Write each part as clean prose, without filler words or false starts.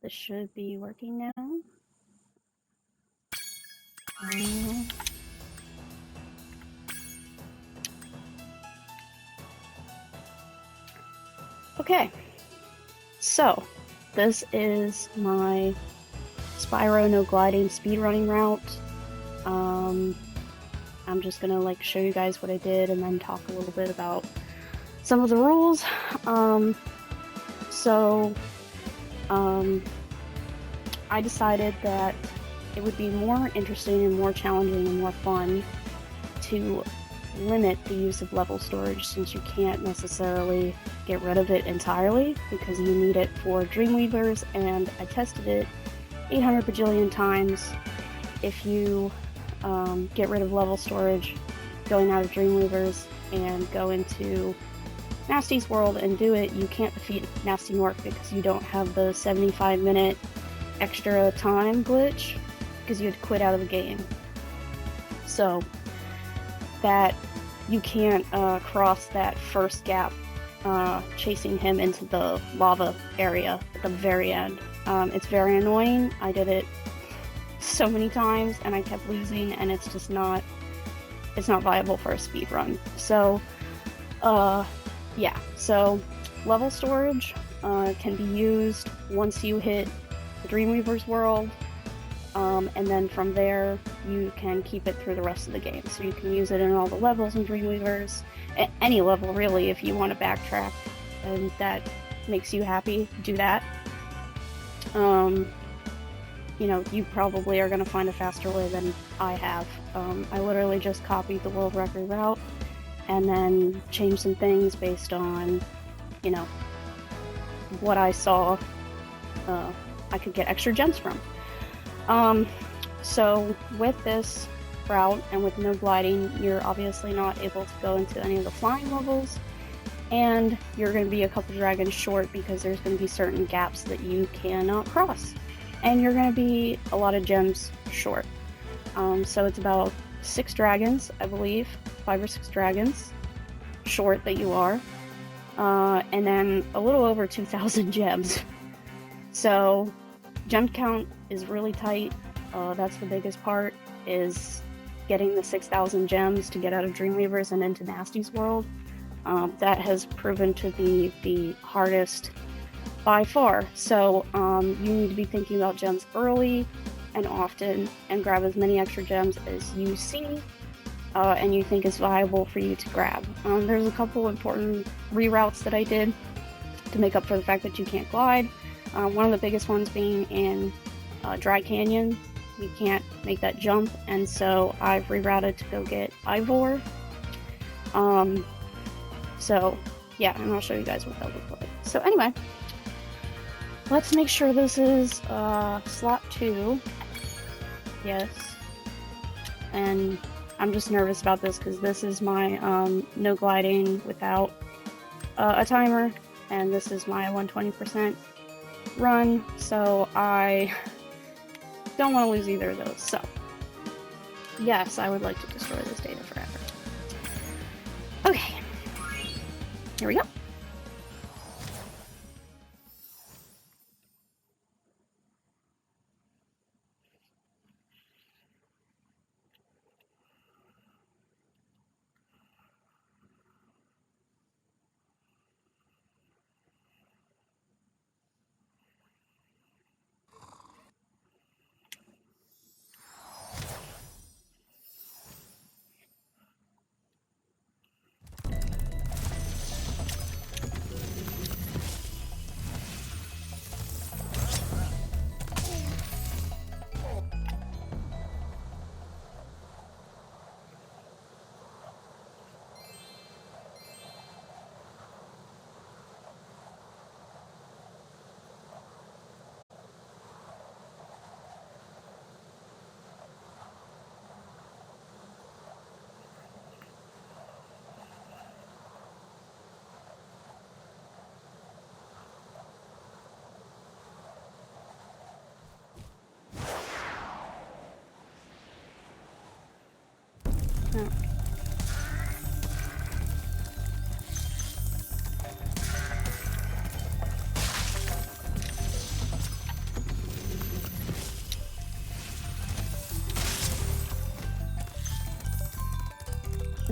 This should be working now. Okay, so this is my Spyro no gliding speedrunning route. I'm just gonna like show you guys what I did and then talk a little bit about some of the rules. I decided that it would be more interesting and more challenging and more fun to limit the use of level storage, since you can't necessarily get rid of it entirely because you need it for Dreamweavers, and I tested it 800 bajillion times. If you get rid of level storage going out of Dreamweavers and go into Nasty's world and do it, you can't defeat Nasty Nork because you don't have the 75-minute extra time glitch because you had to quit out of the game. So that you can't cross that first gap chasing him into the lava area at the very end. It's very annoying. I did it so many times and I kept losing, and it's just not viable for a speed run. So yeah, so level storage can be used once you hit the Dreamweaver's world, and then from there you can keep it through the rest of the game. So you can use it in all the levels in Dreamweavers, any level really. If you want to backtrack and that makes you happy, do that. You know, you probably are going to find a faster way than I have. I literally just copied the world record route and then changed some things based on, you know, what I saw I could get extra gems from. So with this route and with no gliding, you're obviously not able to go into any of the flying levels, and you're going to be a couple dragons short because there's going to be certain gaps that you cannot cross, and you're going to be a lot of gems short. So it's about 6 dragons, I believe, 5 or 6 dragons short that you are, and then a little over 2,000 gems. So gem count is really tight. That's the biggest part, is getting the 6,000 gems to get out of Dreamweavers and into Nasty's world. That has proven to be the hardest by far. So you need to be thinking about gems early and often, and grab as many extra gems as you see and you think is viable for you to grab. There's a couple important reroutes that I did to make up for the fact that you can't glide. One of the biggest ones being in Dry Canyon. You can't make that jump, and so I've rerouted to go get Ivor. So yeah, and I'll show you guys what that looks like. So anyway, let's make sure this is slot 2. Yes. And I'm just nervous about this because this is my no gliding without a timer, and this is my 120% run, so I don't want to lose either of those. So yes, I would like to destroy this data forever. Okay, here we go.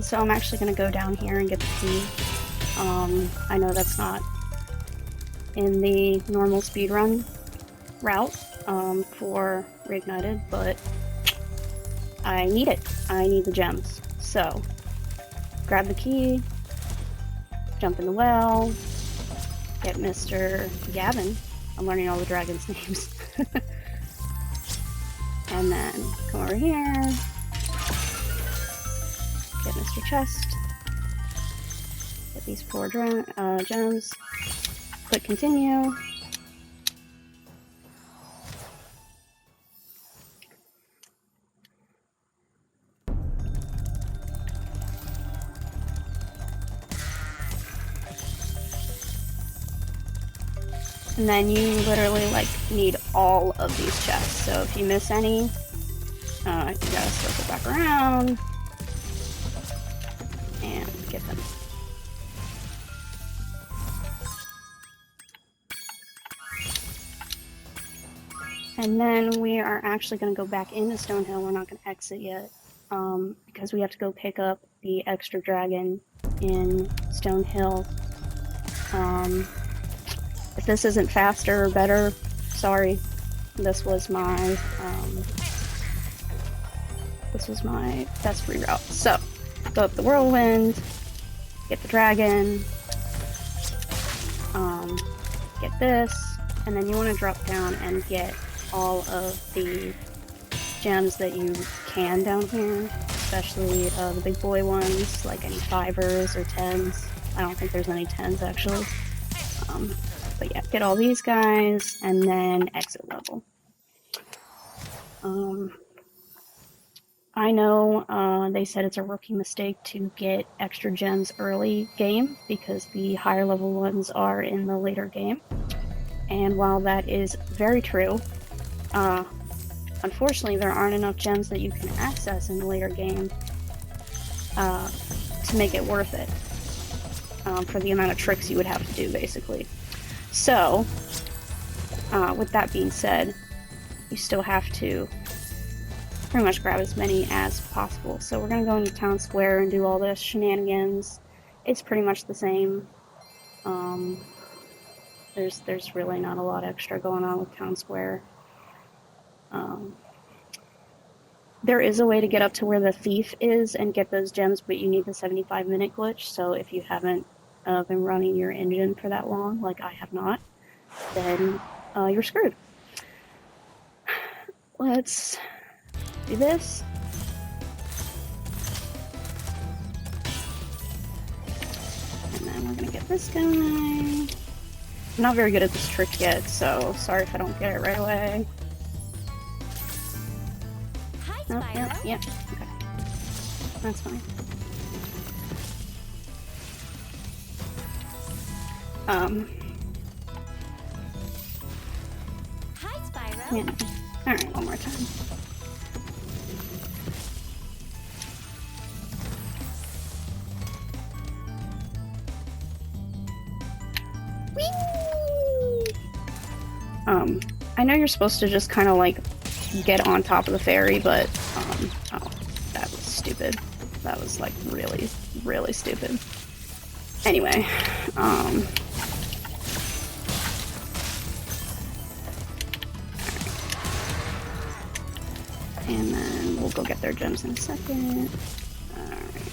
So I'm actually going to go down here and get the key. I know that's not in the normal speedrun route for Reignited, but I need it. I need the gems. So, grab the key, jump in the well, get Mr. Gavin. I'm learning all the dragons' names. And then come over here, get Mr. Chest, get these 4 gems, click continue. And then you literally like need all of these chests. So if you miss any, you gotta circle back around and get them. And then we are actually going to go back into Stonehill. We're not going to exit yet because we have to go pick up the extra dragon in Stonehill. If this isn't faster or better, sorry. This was my best reroute. So, go up the whirlwind, get the dragon, get this, and then you want to drop down and get all of the gems that you can down here, especially the big boy ones, like any 5s or 10s. I don't think there's any 10s actually. But yeah, get all these guys and then exit level. I know they said it's a rookie mistake to get extra gems early game because the higher level ones are in the later game. And while that is very true, unfortunately there aren't enough gems that you can access in the later game to make it worth it for the amount of tricks you would have to do, basically. So, with that being said, you still have to pretty much grab as many as possible. So we're going to go into Town Square and do all this shenanigans. It's pretty much the same. There's really not a lot extra going on with Town Square. There is a way to get up to where the thief is and get those gems, but you need the 75-minute glitch. So if you haven't been running your engine for that long, like I have not, then you're screwed. Let's do this. And then we're gonna get this guy. I'm not very good at this trick yet, so sorry if I don't get it right away. Hi, Oh, Spyro. yeah, okay. That's fine. Hi, Spyro. Yeah. Alright, one more time. I know you're supposed to just kind of like get on top of the ferry, but oh, that was stupid. That was like really, really stupid. Anyway, and then we'll go get their gems in a second. Alright.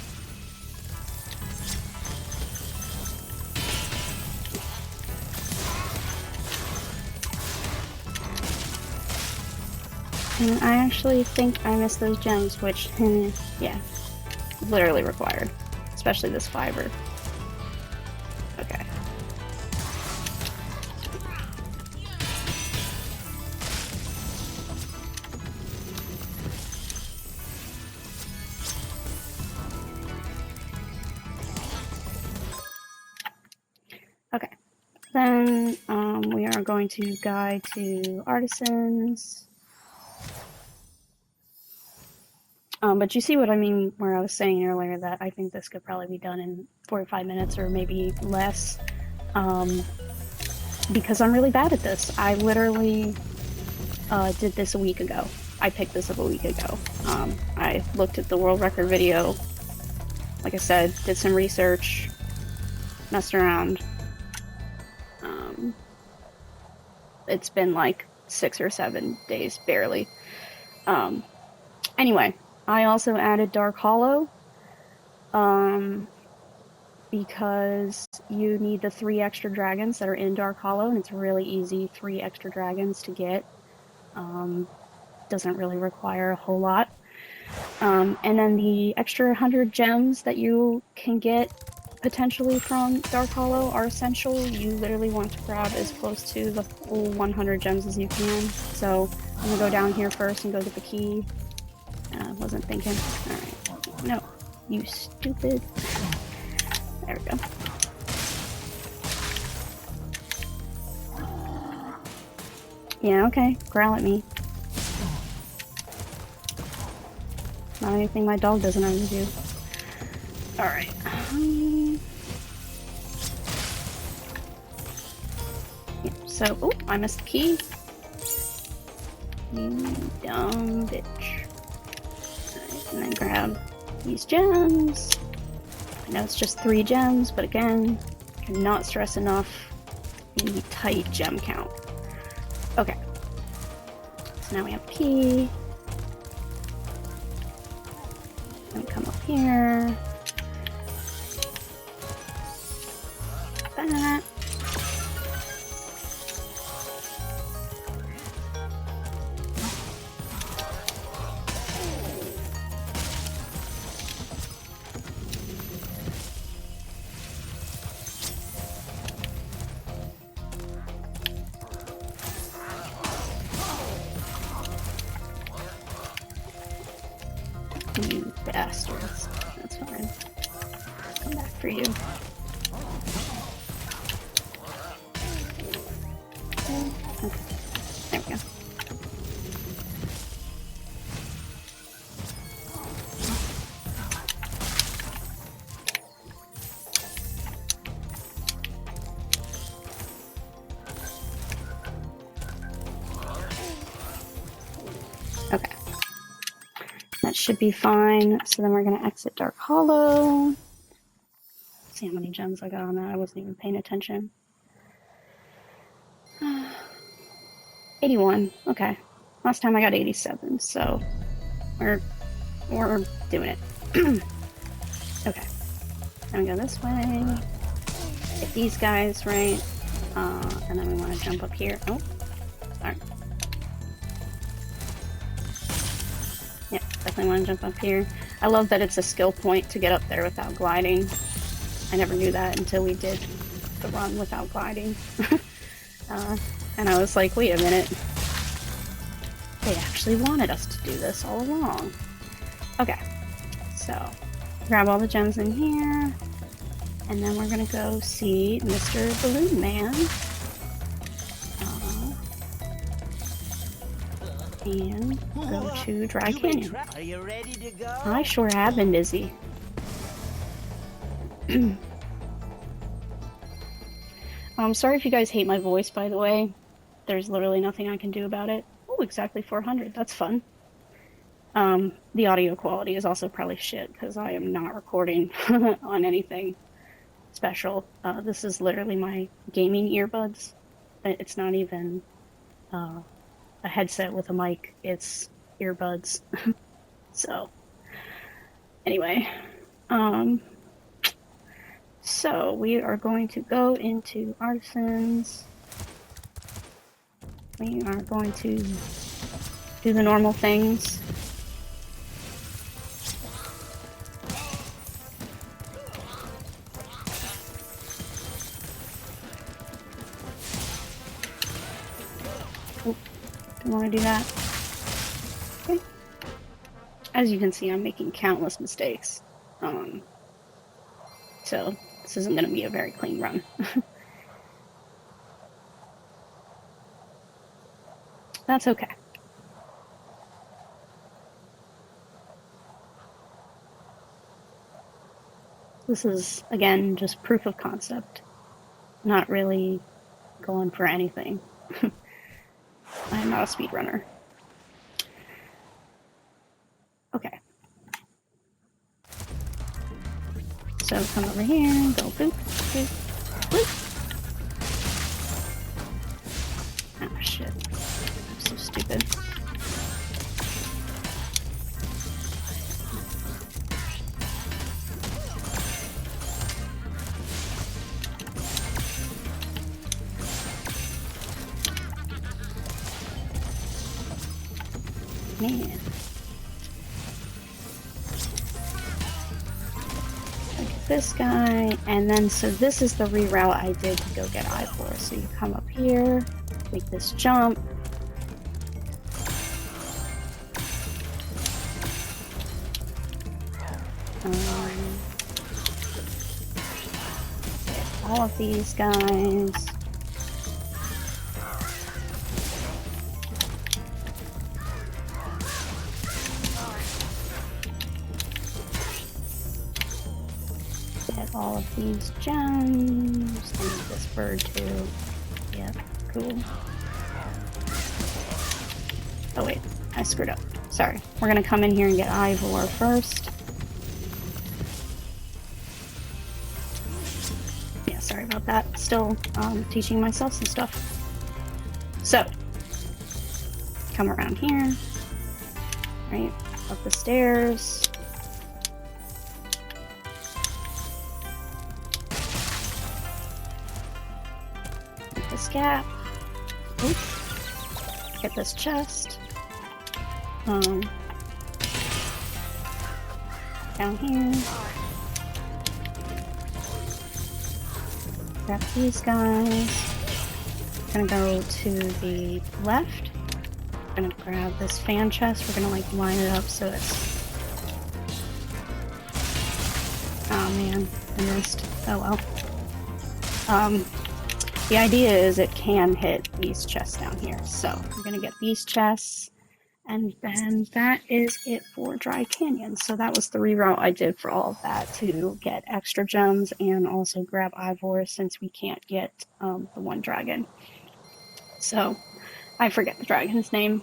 And I actually think I missed those gems, which, yeah, literally required. Especially this 5er. Okay. Okay. Then, we are going to guide to Artisans. But you see what I mean where I was saying earlier that I think this could probably be done in 45 minutes or maybe less. Because I'm really bad at this. I literally did this a week ago. I picked this up a week ago. I looked at the world record video like I said, did some research, messed around. It's been like 6 or 7 days, barely. Anyway, I also added Dark Hollow, because you need the 3 extra dragons that are in Dark Hollow, and it's really easy, 3 extra dragons to get. Doesn't really require a whole lot. And then the extra 100 gems that you can get potentially from Dark Hollow are essential. You literally want to grab as close to the full 100 gems as you can. So I'm gonna go down here first and go get the key. Wasn't thinking. Alright. No. You stupid. There we go. Yeah, okay. Growl at me. Not anything my dog doesn't already do. Alright. Yeah, so, oh, I missed the key. You dumb bitch. Alright, and then grab these gems. I know it's just 3 gems, but again, cannot stress enough the tight gem count. Okay. So now we have key. Then come up here. That. You bastards. That's fine. Come back for you. Okay. There we go. Okay. That should be fine. So then we're going to exit Dark Hollow. See how many gems I got on that. I wasn't even paying attention. 81. Okay. Last time I got 87, so we're doing it. Okay. Then we go this way. Get these guys right. And then we want to jump up here. Oh, sorry. Yeah, definitely want to jump up here. I love that it's a skill point to get up there without gliding. I never knew that until we did the run without gliding. And I was like, wait a minute. They actually wanted us to do this all along. Okay, so grab all the gems in here, and then we're gonna go see Mr. Balloon Man. And go to Dry Canyon. Are you ready to go? I sure have been busy. I'm sorry if you guys hate my voice, by the way. There's literally nothing I can do about it. Oh, exactly 400. That's fun. The audio quality is also probably shit because I am not recording on anything special. This is literally my gaming earbuds. It's not even a headset with a mic. It's earbuds. So, anyway. So we are going to go into Artisans. We are going to do the normal things. Oh, don't want to do that. Okay. As you can see, I'm making countless mistakes. So this isn't going to be a very clean run. That's okay. This is, again, just proof of concept. Not really going for anything. I am not a speedrunner. Okay. So come over here, go boop, boop, boop. Oh shit. I'm so stupid. Man. Look at this guy, and then so this is the reroute I did to go get Ivor. So you come up here, make this jump. Get all of these guys. Get all of these gems. I need this bird too. Yep, cool. Oh wait, I screwed up. Sorry. We're gonna come in here and get Ivor first. Yeah, sorry about that. Still teaching myself some stuff. So, come around here. Right, up the stairs. This gap. Oops. Get this chest. Down here. Grab these guys. Gonna go to the left. Gonna grab this fan chest. We're gonna like line it up so it's. Oh man, I missed. Oh well. The idea is it can hit these chests down here. So we're gonna get these chests, and then that is it for Dry Canyon. So that was the reroute I did for all of that to get extra gems and also grab Ivor since we can't get the one dragon. So I forget the dragon's name,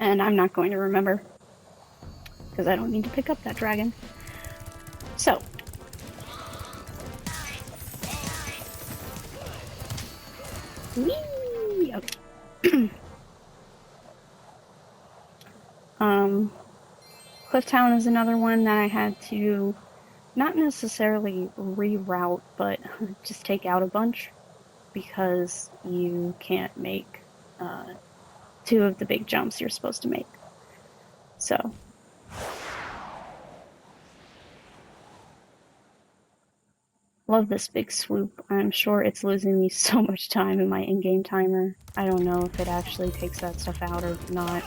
and I'm not going to remember because I don't need to pick up that dragon. So. Whee! Okay. Clifftown is another one that I had to not necessarily reroute, but just take out a bunch because you can't make two of the big jumps you're supposed to make. So. Love this big swoop. I'm sure it's losing me so much time in my in-game timer. I don't know if it actually takes that stuff out or not.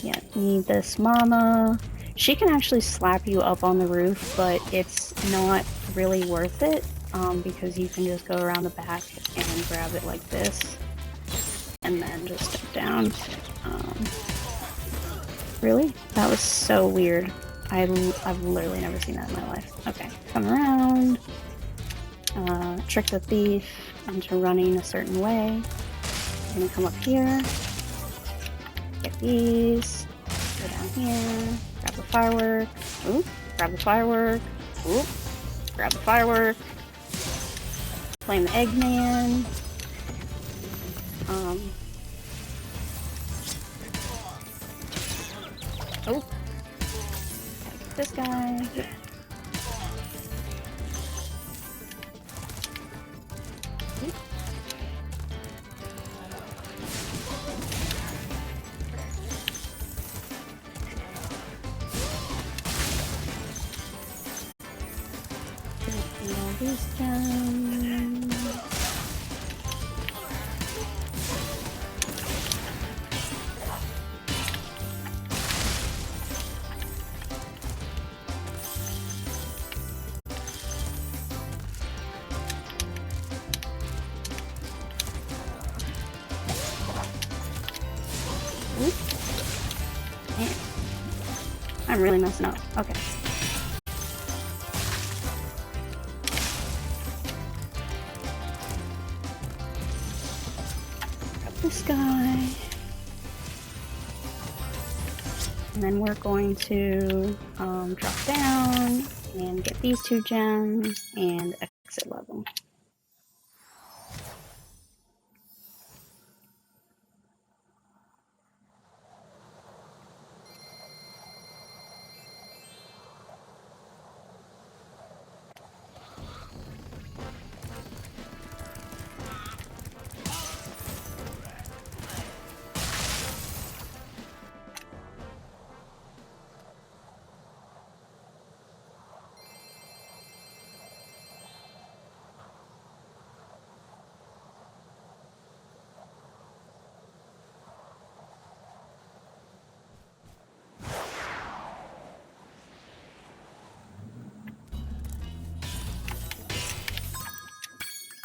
Yeah, need this mama. She can actually slap you up on the roof, but it's not really worth it because you can just go around the back and grab it like this and then just step down. Really? That was so weird. I've literally never seen that in my life. Okay, come around. Trick the thief into running a certain way. I'm gonna come up here. Get these. Go down here. Grab the firework. Oop. Grab the firework. Oop. Grab the firework. Flame the Eggman. Oh. This guy. All these gems. Man, I'm really messing up. Okay. Grab this guy. And then we're going to drop down and get these 2 gems and exit level.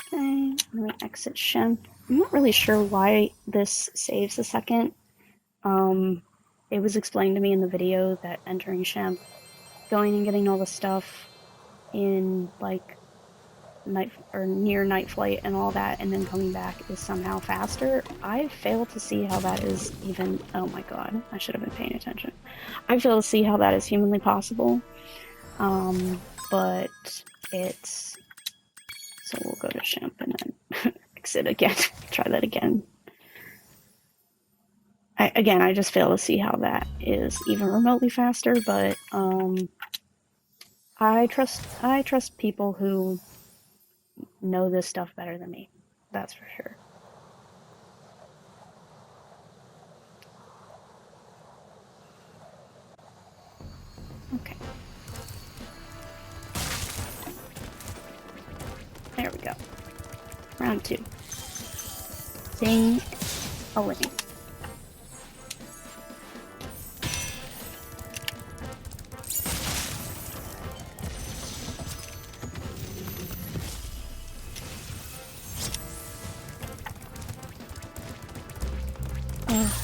Okay, let me exit Shemp. I'm not really sure why this saves a second. It was explained to me in the video that entering Shemp, going and getting all the stuff in like night or near night flight and all that, and then coming back is somehow faster. I fail to see how that is even. Oh my god, I should have been paying attention. I fail to see how that is humanly possible. But it's so we'll go to Shemp and then exit again. Try that again. I just fail to see how that is even remotely faster, but I trust people who know this stuff better than me. That's for sure. Okay. There we go. Round 2. Sing a living.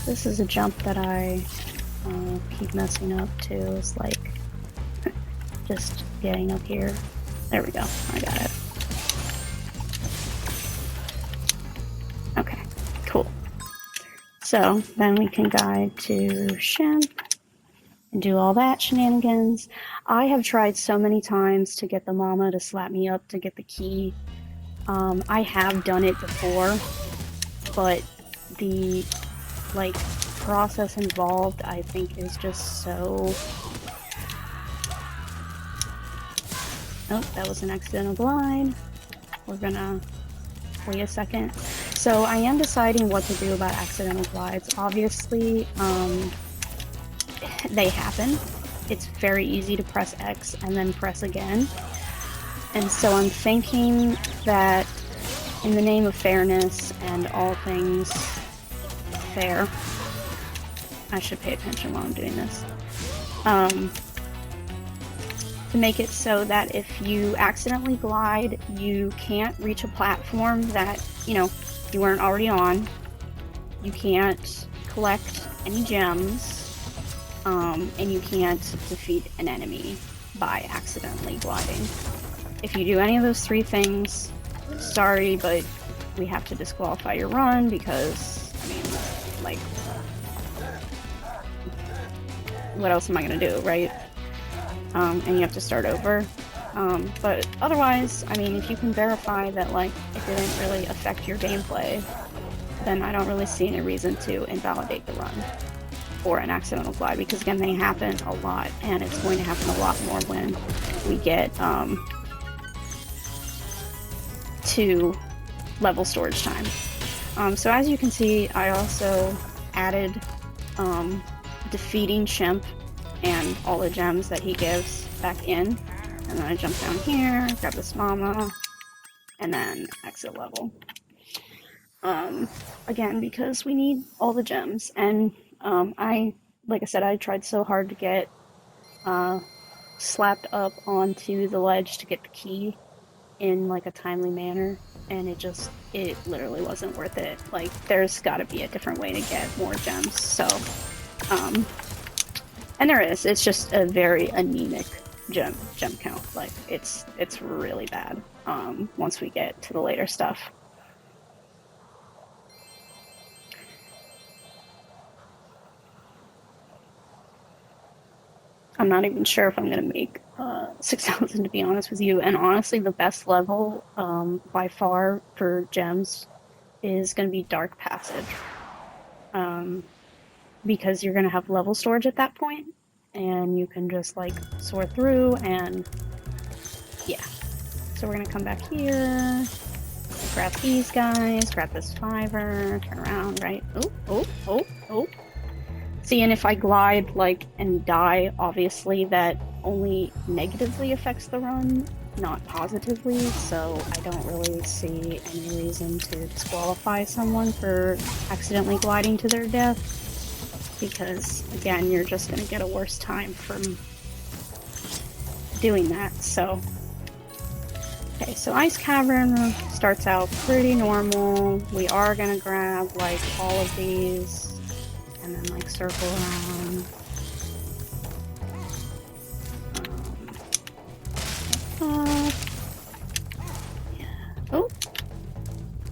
This is a jump that I keep messing up too. It's like just getting up here. There we go. I got it. Okay, cool. So then we can guide to Shemp and do all that shenanigans. I have tried so many times to get the mama to slap me up to get the key. I have done it before, but the like process involved I think is just so... Oh, that was an accidental glide. We're gonna wait a second. So I am deciding what to do about accidental glides. Obviously, they happen. It's very easy to press X and then press again. And so I'm thinking that in the name of fairness and all things fair, I should pay attention while I'm doing this, to make it so that if you accidentally glide, you can't reach a platform that, you know, you weren't already on. You can't collect any gems, and you can't defeat an enemy by accidentally gliding. If you do any of those 3 things, sorry, but we have to disqualify your run because, I mean, like, what else am I gonna do, right? And you have to start over. But otherwise, I mean, if you can verify that, like, it didn't really affect your gameplay, then I don't really see any reason to invalidate the run for an accidental glide, because again, they happen a lot, and it's going to happen a lot more when we get to level storage time. So as you can see, I also added defeating Shemp and all the gems that he gives back in, and then I jump down here, grab this mama, and then exit level. Again, because we need all the gems, and like I said, I tried so hard to get slapped up onto the ledge to get the key in like a timely manner, and it literally wasn't worth it. Like, there's gotta be a different way to get more gems, so, and there is, it's just a very anemic gem count. Like, it's really bad, once we get to the later stuff. I'm not even sure if I'm gonna make 6,000 to be honest with you. And honestly, the best level by far for gems is gonna be Dark Passage. Um, because you're gonna have level storage at that point, and you can just like sort through and yeah. So we're gonna come back here, grab these guys, grab this fiver, turn around, right? Oh. See, and if I glide, like, and die, obviously that only negatively affects the run, not positively, so I don't really see any reason to disqualify someone for accidentally gliding to their death, because, again, you're just gonna get a worse time from doing that, so... Okay, so Ice Cavern starts out pretty normal. We are gonna grab, like, all of these, and then like circle around. Yeah. Oh,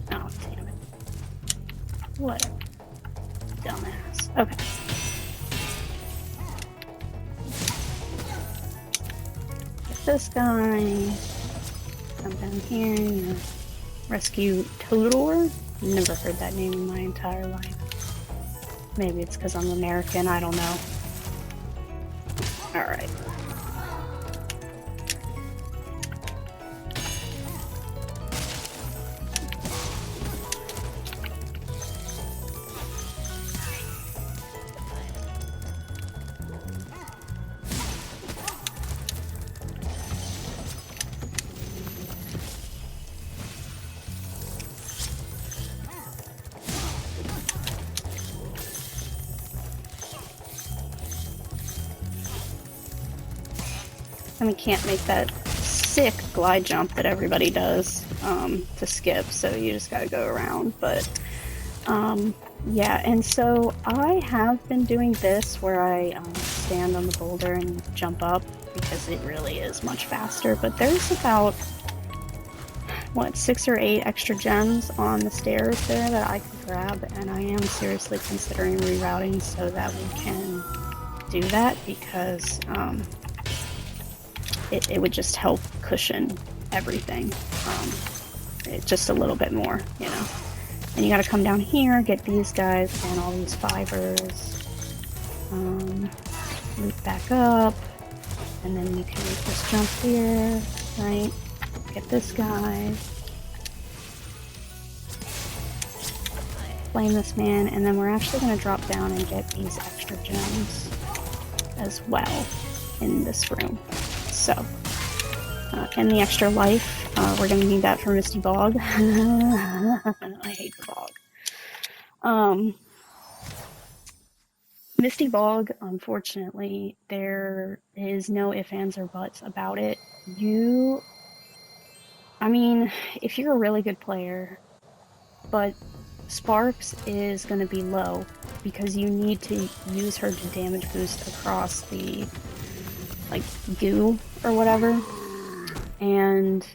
damn it! Whatever, dumbass. Okay. Get this guy. Come down here. You know, rescue Totodor. Never heard that name in my entire life. Maybe it's because I'm American, I don't know. Alright. And we can't make that sick glide jump that everybody does to skip, so you just gotta go around. But yeah, and so I have been doing this where I stand on the boulder and jump up because it really is much faster. But there's about, what, 6 or 8 extra gems on the stairs there that I could grab, and I am seriously considering rerouting so that we can do that because it would just help cushion everything just a little bit more, you know. And you gotta come down here, get these guys and all these fibers, loop back up, and then you can make this jump here, right? Get this guy, flame this man, and then we're actually gonna drop down and get these extra gems as well in this room. So, and the extra life, we're going to need that for Misty Bog. I hate the bog. Misty Bog, unfortunately, there is no ifs, ands, or buts about it. I mean, if you're a really good player, but Sparks is going to be low because you need to use her to damage boost across the like goo or whatever, and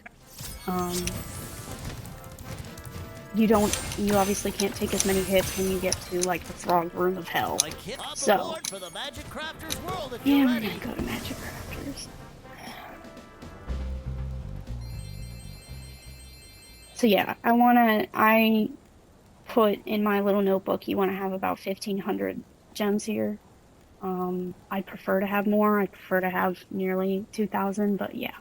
you obviously can't take as many hits when you get to like the Frog Room of Hell. So yeah, we're gonna go to Magic Crafters. So yeah, I put in my little notebook, you want to have about 1,500 gems here. I'd prefer to have more. I'd prefer to have nearly 2,000, but yeah.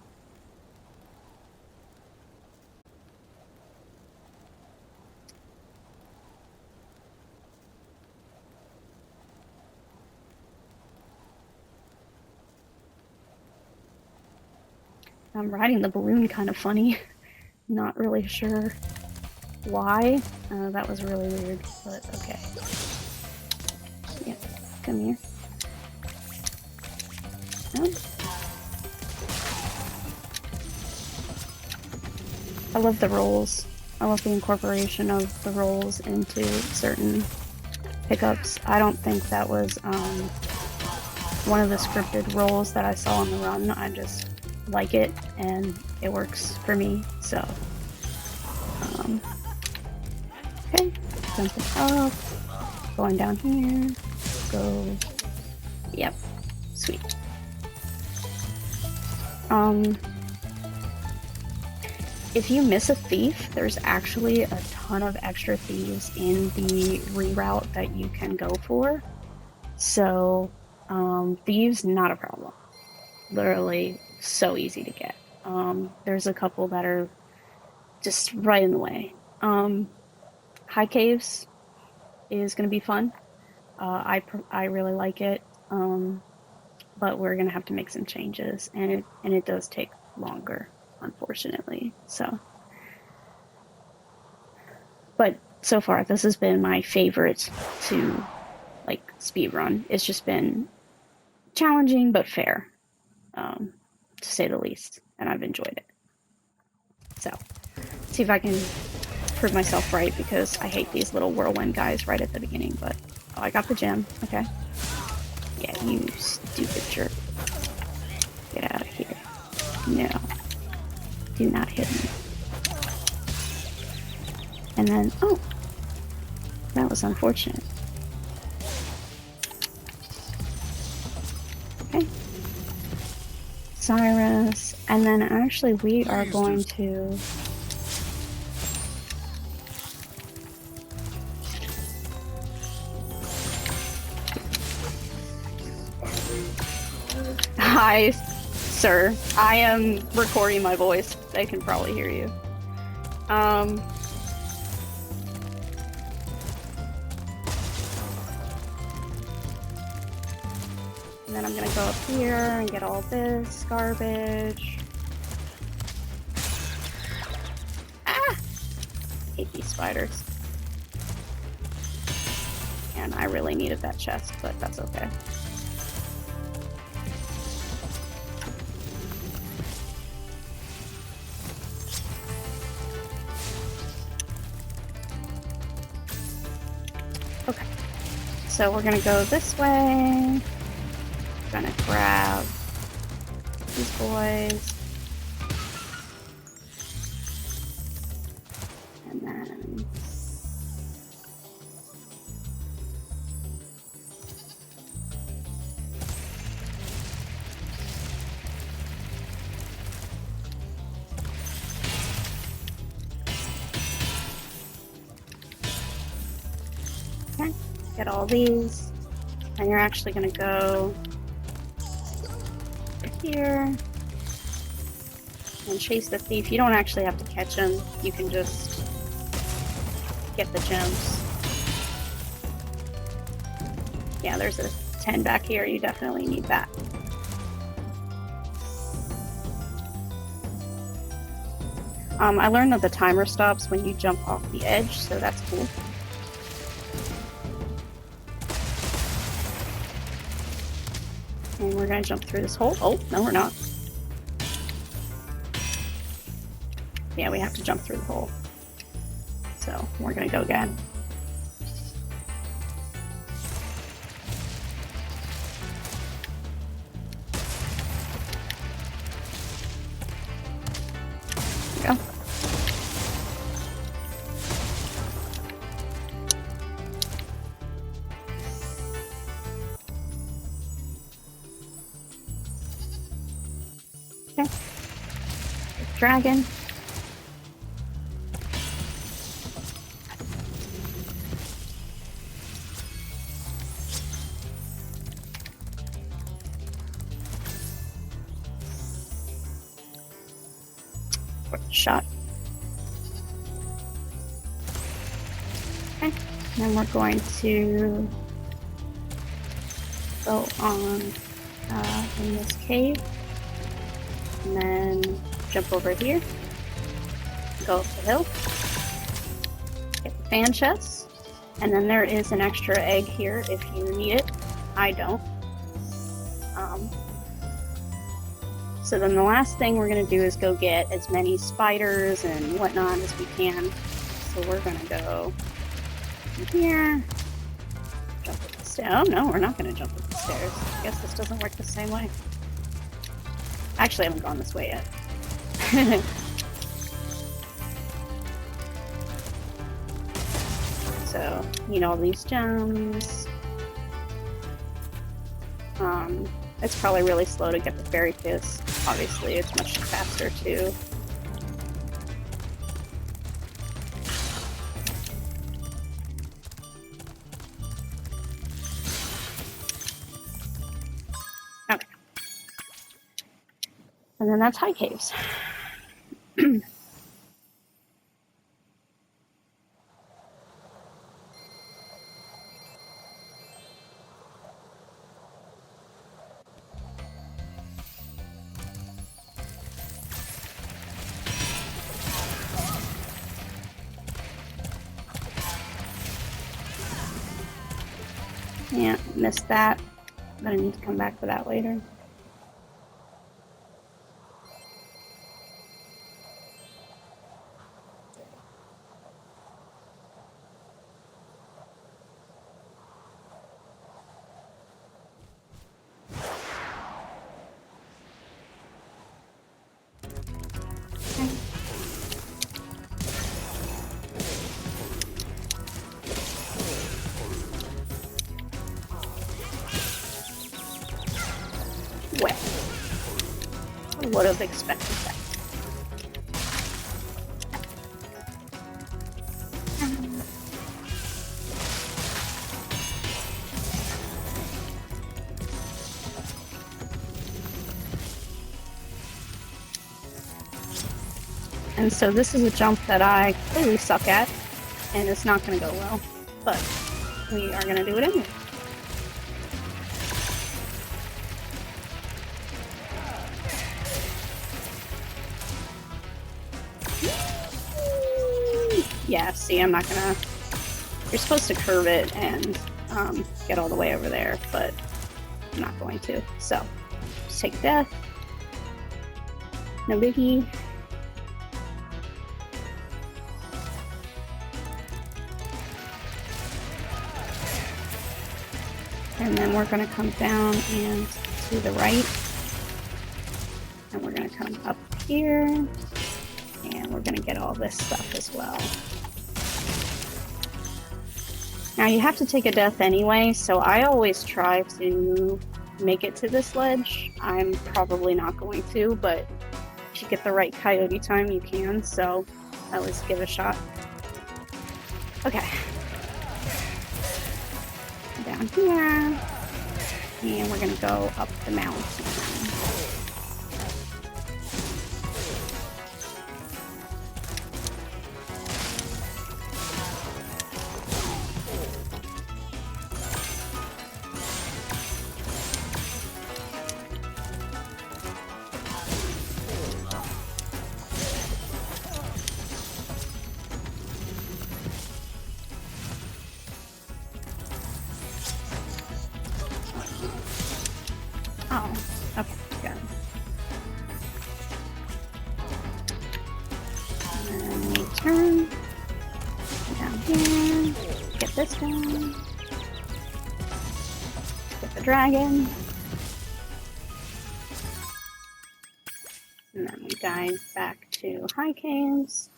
I'm riding the balloon kind of funny. Not really sure why. That was really weird, but okay. Yeah, come here. Oh. I love the rolls. I love the incorporation of the rolls into certain pickups. I don't think that was one of the scripted rolls that I saw on the run. I just like it and it works for me. So, okay, jumping up, going down here, go, yep, sweet. If you miss a thief, there's actually a ton of extra thieves in the reroute that you can go for. So, thieves, not a problem. Literally so easy to get. There's a couple that are just right in the way. High caves is going to be fun. I really like it, but we're going to have to make some changes, and it does take longer, unfortunately. So, but so far, this has been my favorite to like speedrun. It's just been challenging but fair, to say the least, and I've enjoyed it. So, see if I can prove myself right, because I hate these little whirlwind guys right at the beginning. But oh, I got the gem. Okay. Yeah, you stupid jerk. Get out of here. No. Do not hit me. And then, oh, that was unfortunate. Okay. Cyrus. And then actually we are going to... Hi, sir. I am recording my voice. They can probably hear you. And then I'm gonna go up here and get all this garbage. Ah! Hate these spiders. And I really needed that chest, but that's okay. Okay, so we're gonna go this way. Gonna grab these boys. And then... Okay, get all these. And you're actually gonna go here and chase the thief. You don't actually have to catch him. You can just get the gems. Yeah, there's a 10 back here. You definitely need that. I learned that the timer stops when you jump off the edge, so that's cool. And we're gonna jump through this hole. Oh, no, we're not. Yeah, we have to jump through the hole. So, we're gonna go again. There we go. Okay. Dragon. Shot. Okay. Then we're going to go on in this cave. And then jump over here, go up the hill, get the fan chest, and then there is an extra egg here if you need it. I don't. So then the last thing we're going to do is go get as many spiders and whatnot as we can. So we're going to go here, jump up the stairs. Oh no, we're not going to jump up the stairs. I guess this doesn't work the same way. Actually, I haven't gone this way yet. So, you know, all these gems. It's probably really slow to get the fairy kiss. Obviously, it's much faster too. Okay. And then that's high caves. Yeah, missed that. But I need to come back for that later. Well, I would have expected that. And so this is a jump that I clearly suck at, and it's not going to go well, but we are going to do it anyway. Yeah, see, I'm not gonna... You're supposed to curve it and get all the way over there, but I'm not going to. So, just take death. No biggie. And then we're gonna come down and to the right. And we're gonna come up here. And we're gonna get all this stuff as well. Now you have to take a death anyway, so I always try to make it to this ledge. I'm probably not going to, but if you get the right coyote time, you can, so I always give it a shot. Okay. Down here. And we're gonna go up the mountain. Oh, okay, good. And then we turn down here, get this down, get the dragon, and then we guide back to high caves.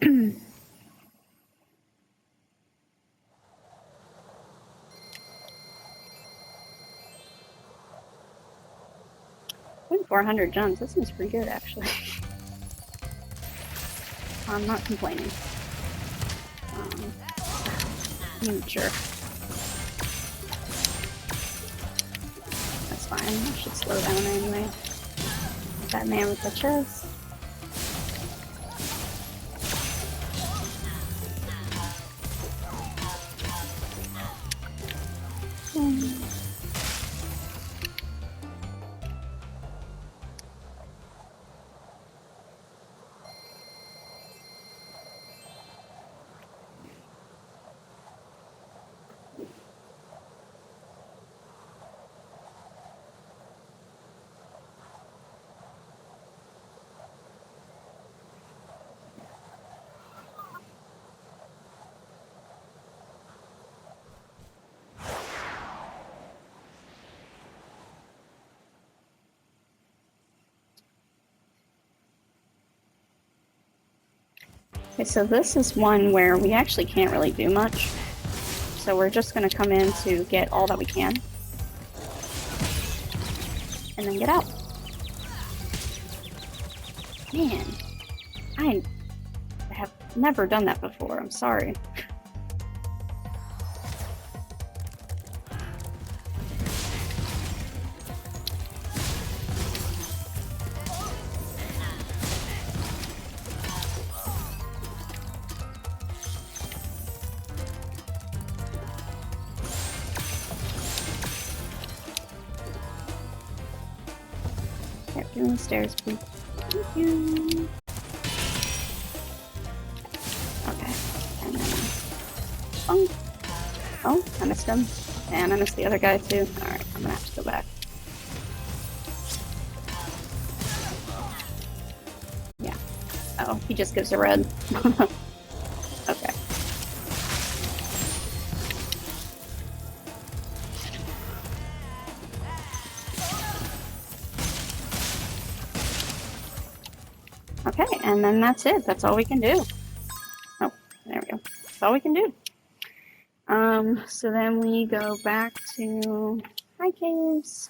I think 400 jumps, that seems pretty good actually. I'm not complaining. Sure. That's fine, I should slow down anyway. That man with the chest. Okay, so this is one where we actually can't really do much. So we're just going to come in to get all that we can. And then get out. Man, I have never done that before. I'm sorry. Get doing the stairs, please. Thank you. Okay, and then... Oh, I missed him. And I missed the other guy too. Alright, I'm gonna have to go back. Yeah. Oh, he just gives a red. Okay. Okay, and then that's it. That's all we can do. Oh, there we go. That's all we can do. So then we go back to High Caves.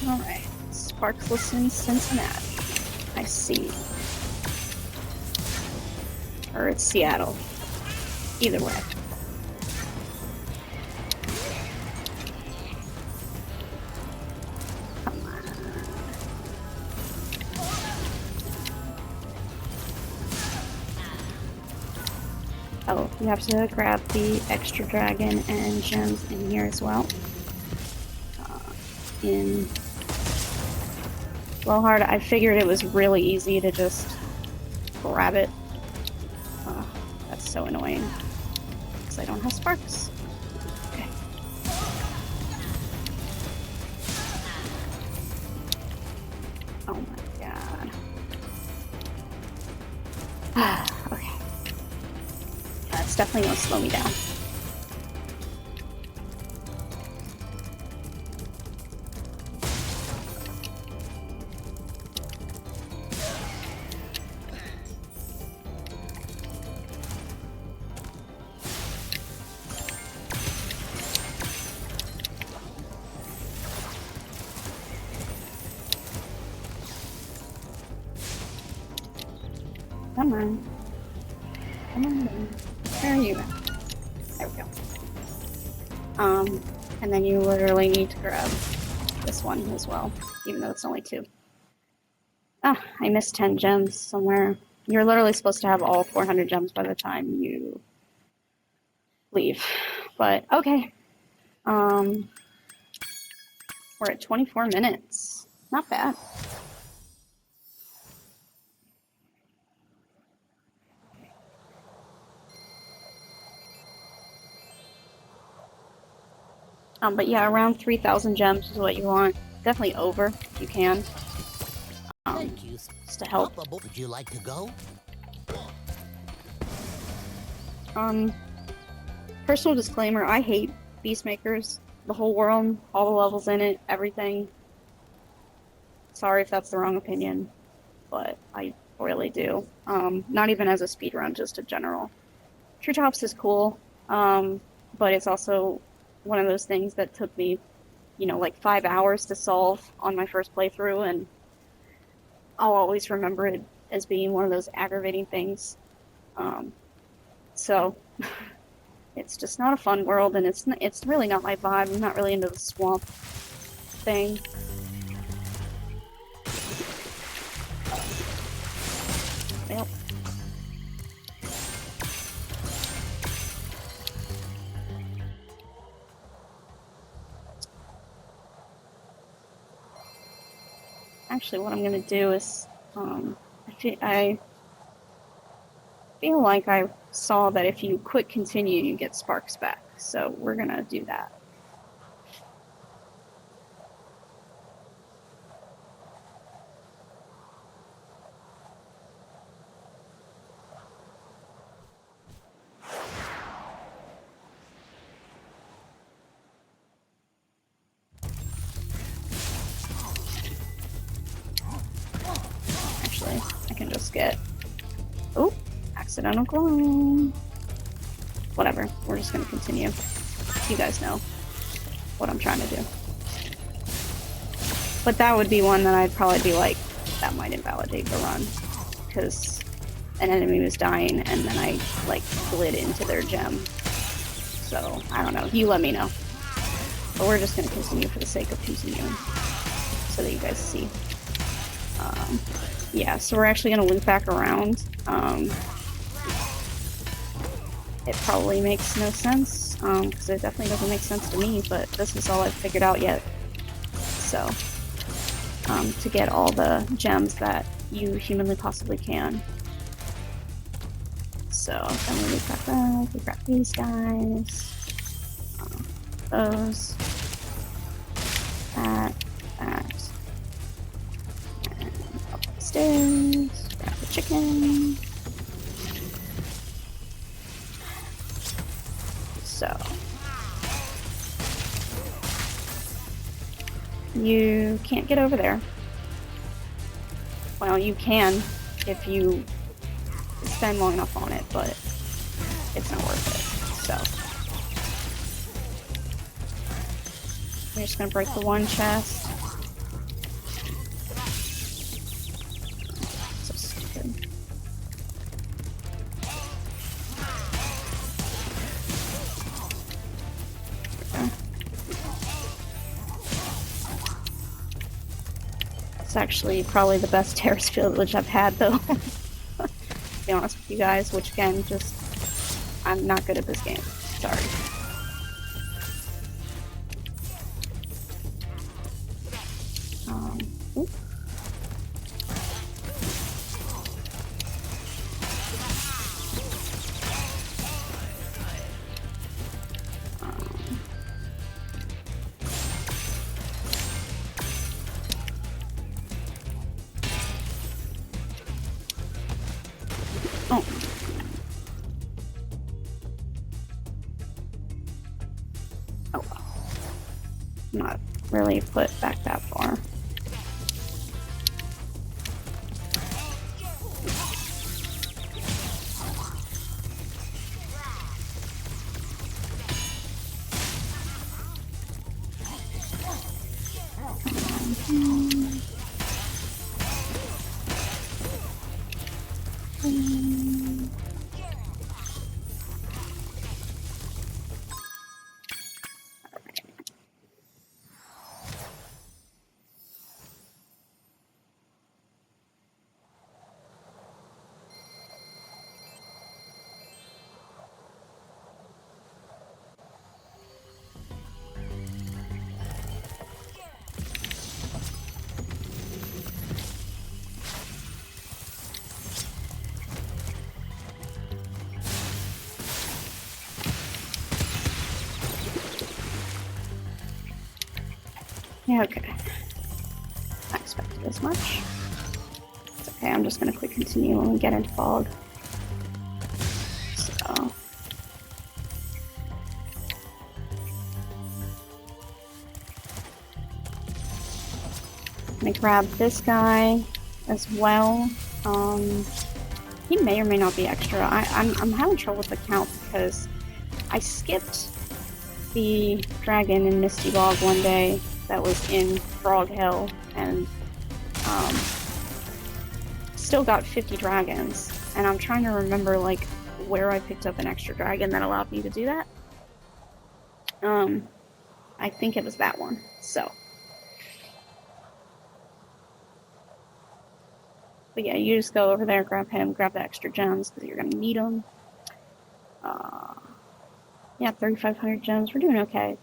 Alright, Sparkless in Cincinnati. I see. Or it's Seattle. Either way. Come on. Oh, you have to grab the extra dragon and gems in here as well. In Blowhard, I figured it was really easy to just grab it. That's so annoying. Because I don't have sparks. Okay. Oh my god. Okay. That's definitely gonna slow me down. Come on. Come on. Where are you at? There we go. And then you literally need to grab this one as well, even though it's only 2. Ah, I missed 10 gems somewhere. You're literally supposed to have all 400 gems by the time you leave. But, okay. We're at 24 minutes. Not bad. But yeah, around 3,000 gems is what you want. Definitely over if you can. Thank you. Just to help. Papa, would you like to go? Personal disclaimer, I hate Beastmakers. The whole world, all the levels in it, everything. Sorry if that's the wrong opinion, but I really do. Not even as a speedrun, just in general. Treetops is cool, but it's also one of those things that took me, like 5 hours to solve on my first playthrough, and I'll always remember it as being one of those aggravating things. So it's just not a fun world, and it's really not my vibe. I'm not really into the swamp thing. Yep. Actually, what I'm gonna do is, I feel like I saw that if you quit continue, you get sparks back. So we're gonna do that. Actually, I can just get... Oh, accidental glowing. Whatever, we're just gonna continue. You guys know what I'm trying to do. But that would be one that I'd probably be like, that might invalidate the run. Because an enemy was dying and then I, like, glid into their gem. So, I don't know. You let me know. But we're just gonna continue for the sake of continuing. So that you guys see. Yeah, so we're actually gonna loop back around. It probably makes no sense, because it definitely doesn't make sense to me, but this is all I've figured out yet. So, to get all the gems that you humanly possibly can. So, then we loop back up, we grab these guys, those, that, and up the stairs, grab the chicken. So, you can't get over there. Well, you can if you spend long enough on it, but it's not worth it. So, we're just gonna break the one chest. So stupid. It's actually probably the best terrace village I've had, though. To be honest with you guys, which again, just I'm not good at this game. Sorry. Oop. Oh. Oh well. Not really put back that far. Yeah, okay. I expected as much. It's okay, I'm just gonna click continue when we get into fog. So... I'm gonna grab this guy as well. He may or may not be extra. I'm having trouble with the count because I skipped the dragon in Misty Bog one day that was in Frog Hill and still got 50 dragons. And I'm trying to remember like where I picked up an extra dragon that allowed me to do that. I think it was that one. So. But yeah, you just go over there, grab him, grab the extra gems because you're gonna need them. Yeah, 3,500 gems. We're doing okay.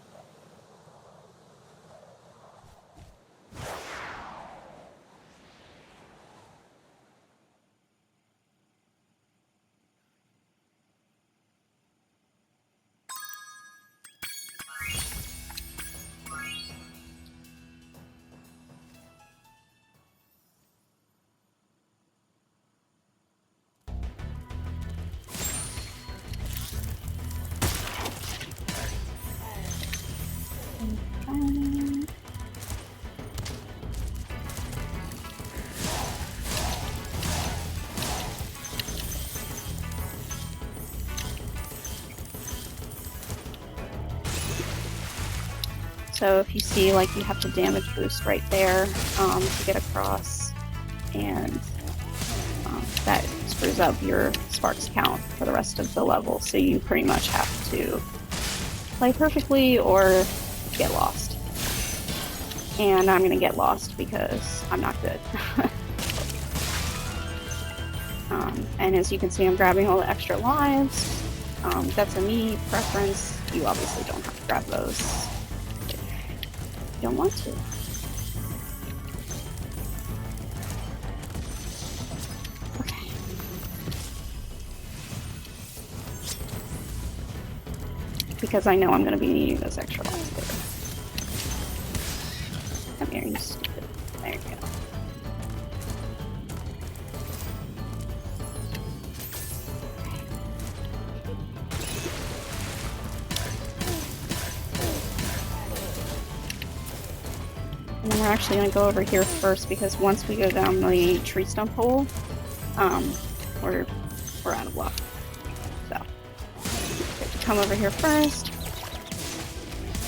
So if you see, like, you have to damage boost right there to get across, and that screws up your sparks count for the rest of the level, so you pretty much have to play perfectly or get lost. And I'm gonna get lost because I'm not good. And as you can see, I'm grabbing all the extra lives. That's a me preference. You obviously don't have to grab those. You don't want to. Okay. Because I know I'm going to be needing those extra lives later. Come here, you stupid. There you go. And then we're actually going to go over here first because once we go down the tree stump hole, we're out of luck. So, we have to come over here first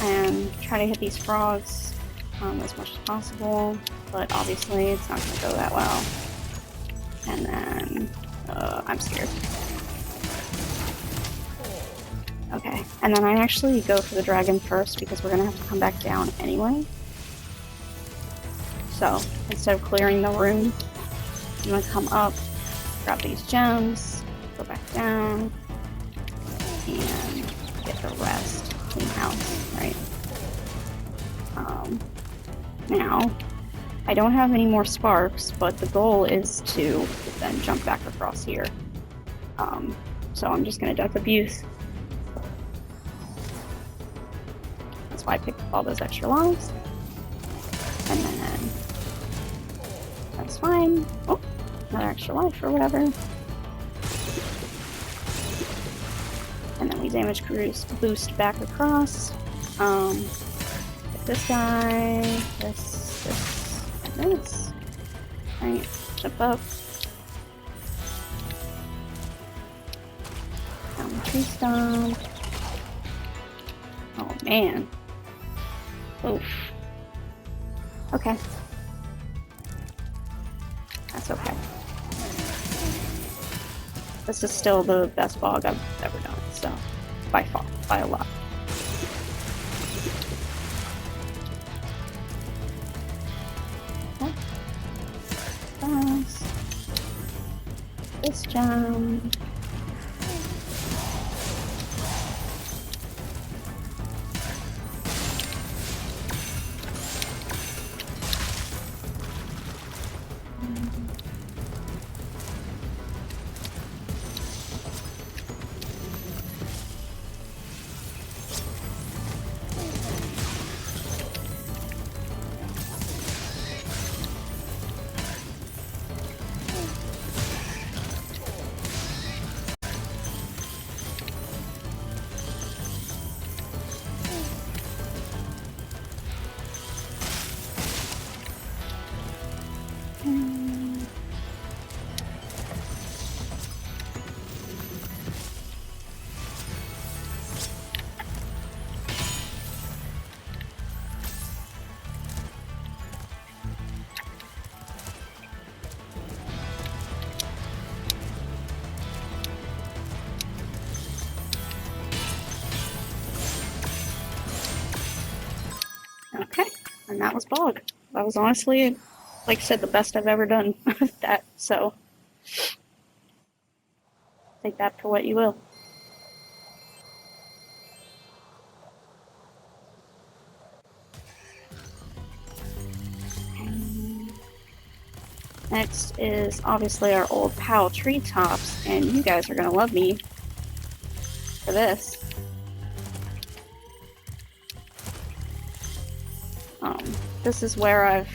and try to hit these frogs as much as possible, but obviously it's not going to go that well. And then, I'm scared. Okay, and then I actually go for the dragon first because we're going to have to come back down anyway. So, instead of clearing the room, you want to come up, grab these gems, go back down, and get the rest. Clean house, right? Now, I don't have any more sparks, but the goal is to then jump back across here. So I'm just going to duck abuse. That's why I picked up all those extra lives. And then that's fine. Oh, another extra life or whatever. And then we damage boost back across. Get this guy, this, and this. Alright, jump up. Down the tree stump. Oh man. Oof. Okay. That's okay. This is still the best bog I've ever done, so by far, by a lot. Okay. Fast. This jump. Okay, and that was Bog. That was honestly, like I said, the best I've ever done with that, so take that for what you will. Next is obviously our old pal Treetops, and you guys are gonna love me for this. This is where I've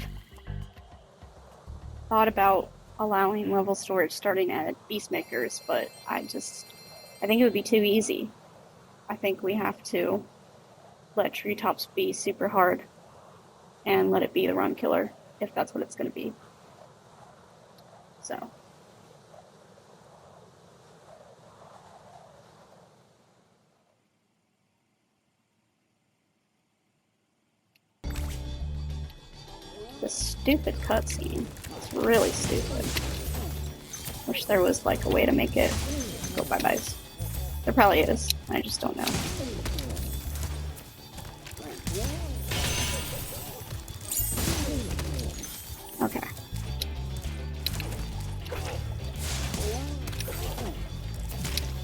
thought about allowing level storage starting at Beastmakers, but I think it would be too easy. I think we have to let Treetops be super hard and let it be the run killer, if that's what it's going to be. So. This stupid cutscene. It's really stupid. Wish there was like a way to make it go bye-byes. There probably is. I just don't know. Okay.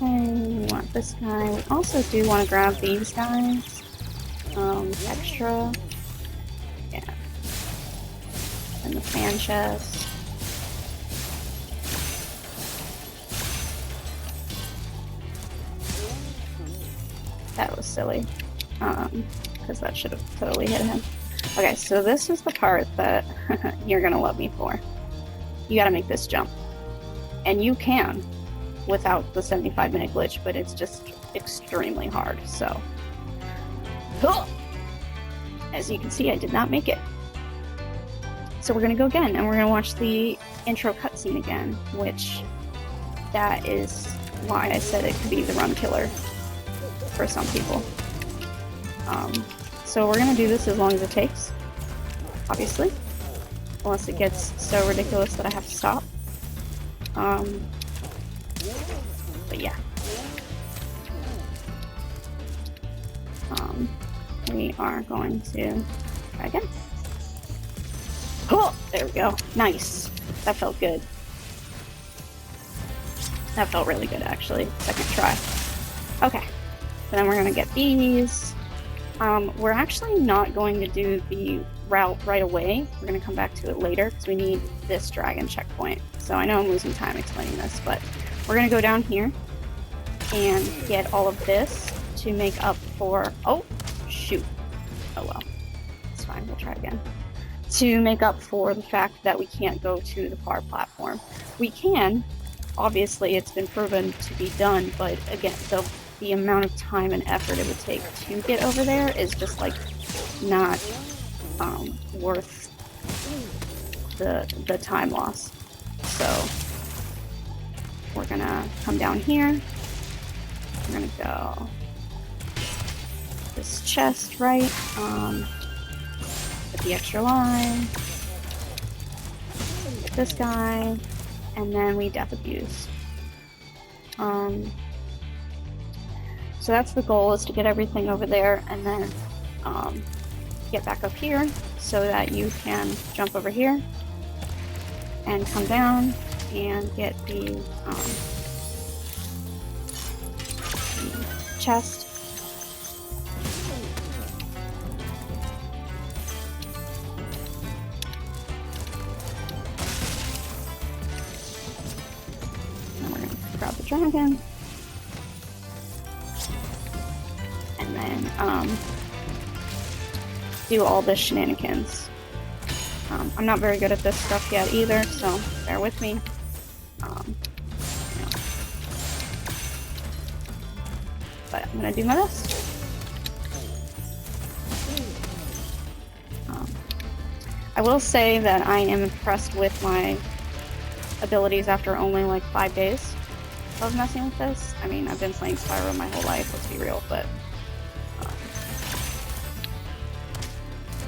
And we want this guy. We also do want to grab these guys. Extra. Yeah. And the fan chest. That was silly. Because that should have totally hit him. Okay, so this is the part that you're gonna love me for. You gotta make this jump. And you can without the 75-minute glitch, but it's just extremely hard, so. As you can see, I did not make it. So we're gonna go again, and we're gonna watch the intro cutscene again, which that is why I said it could be the run killer for some people. So we're gonna do this as long as it takes, obviously, unless it gets so ridiculous that I have to stop. But yeah. We are going to try again. Oh, there we go. Nice. That felt good. That felt really good, actually. Second try. Okay. So then we're gonna get these. We're actually not going to do the route right away. We're gonna come back to it later because we need this dragon checkpoint. So I know I'm losing time explaining this, but we're gonna go down here and get all of this to make up for, oh, shoot. Oh well, it's fine, we'll try again. To make up for the fact that we can't go to the far platform. We can, obviously it's been proven to be done, but again, the amount of time and effort it would take to get over there is just like not worth the time loss. So we're gonna come down here. We're gonna go this chest, right? With the extra line. Get this guy, and then we death abuse. So that's the goal, is to get everything over there and then get back up here so that you can jump over here and come down and get the chest. And we're going to grab the dragon. And then do all the shenanigans. I'm not very good at this stuff yet either, so bear with me. But I'm gonna do my best. I will say that I am impressed with my abilities after only like 5 days of messing with this. I mean, I've been playing Spyro my whole life, let's be real, but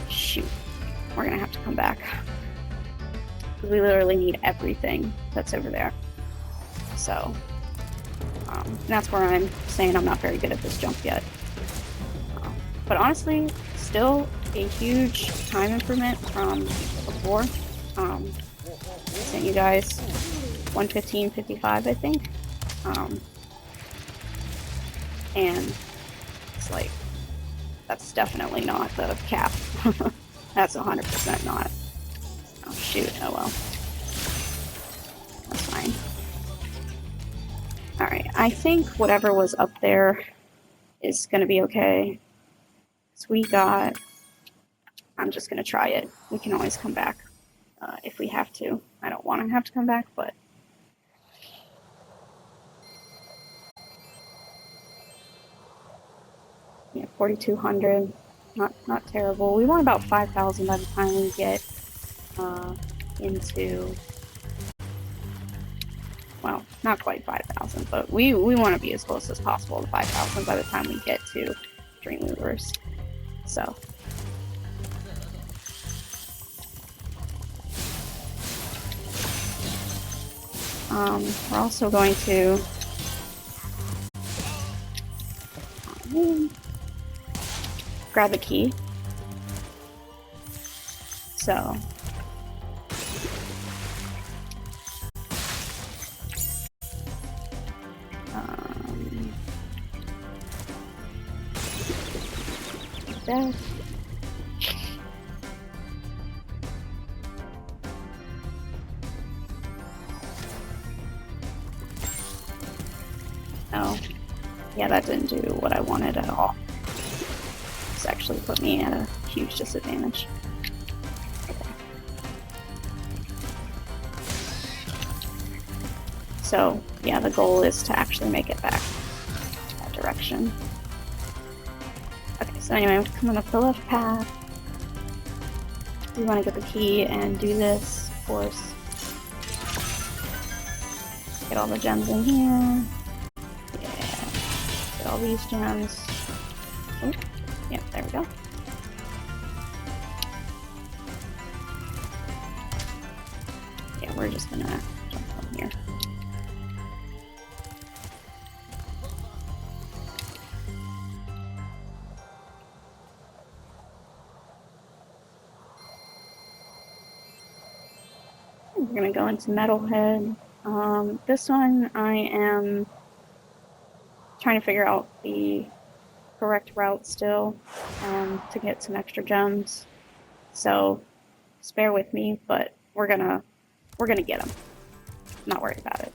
shoot, we're gonna have to come back. We literally need everything that's over there. So, and that's where I'm saying I'm not very good at this jump yet. But honestly, still a huge time improvement from before. I sent you guys 1:15:55, I think. And it's like, that's definitely not the cap. That's 100% not. Oh shoot, oh well. That's fine. Alright, I think whatever was up there is gonna be okay. So we got... I'm just gonna try it. We can always come back if we have to. I don't want to have to come back, but... Yeah, 4,200. Not terrible. We want about 5,000 by the time we get into... Well, not quite 5,000, but we want to be as close as possible to 5,000 by the time we get to Dream Movers. So... we're also going to grab a key. So that. Oh, yeah, that didn't do what I wanted at all. This actually put me at a huge disadvantage. Okay. So, yeah, the goal is to actually make it back that direction. Okay, so anyway, I'm coming up the left path. We want to get the key and do this, of course. Get all the gems in here. Get all these gems. Oh, yep, there we go. Yeah, we're just gonna jump from here. We're gonna go into Metalhead. This one I am trying to figure out the correct route still to get some extra gems. So just bear with me, but we're gonna get them. Not worried about it.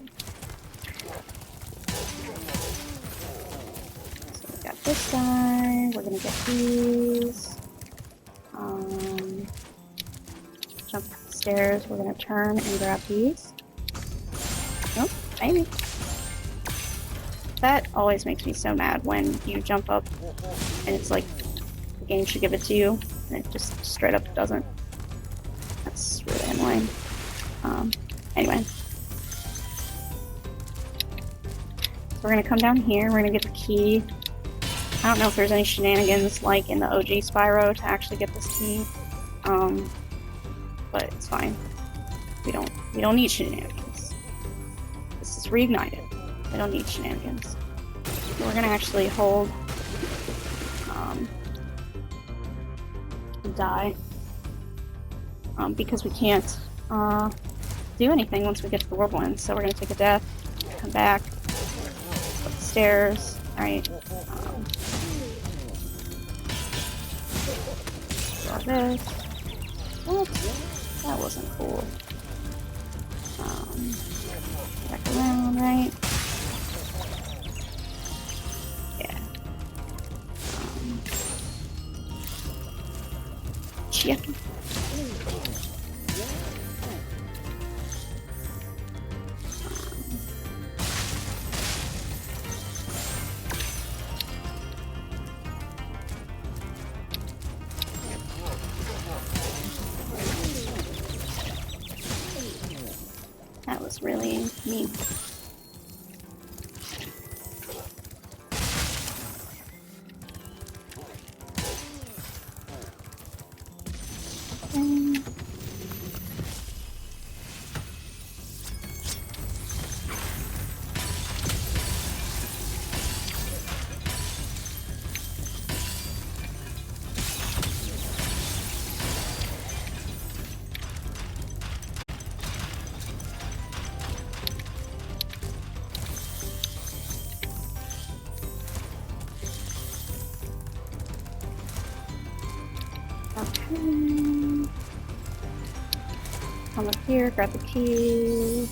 So we got this guy. We're gonna get these. Jump up the stairs. We're gonna turn and grab these. Nope, maybe. That always makes me so mad when you jump up and it's like the game should give it to you and it just straight up doesn't. That's really annoying. Anyway. So we're gonna come down here, we're gonna get the key. I don't know if there's any shenanigans like in the OG Spyro to actually get this key. But it's fine. We don't need shenanigans. This is Reignited. I don't need shenanigans. So we're gonna actually hold die because we can't do anything once we get to the whirlwind. So we're gonna take a death, come back, up the stairs. All right. Draw this. What? That wasn't cool. Back around, right? Yeah. Shit. That was really mean. Come up here, grab the key.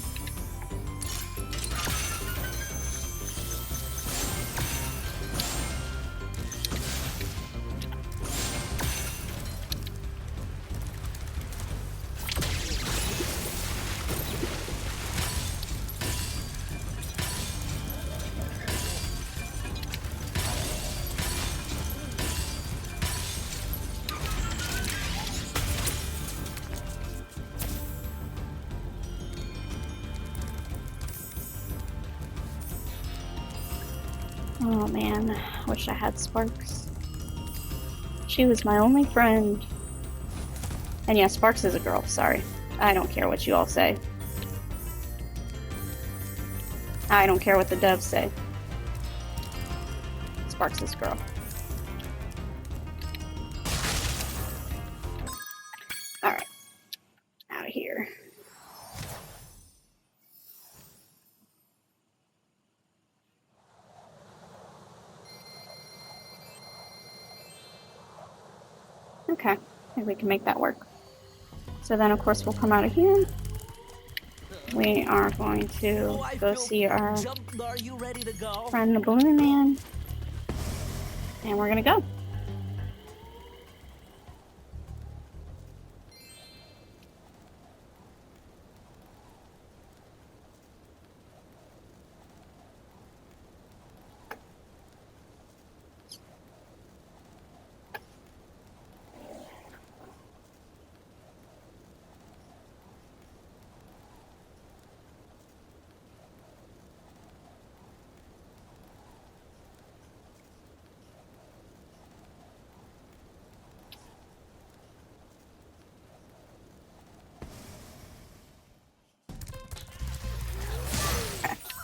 Oh man, wish I had Sparks. She was my only friend. And yeah, Sparks is a girl, sorry. I don't care what you all say. I don't care what the devs say. Sparks is a girl. Alright. Out of here. Okay, I think we can make that work. So then, of course, we'll come out of here. We are going to go see our Are you ready to go? friend the Balloon Man. And we're gonna go.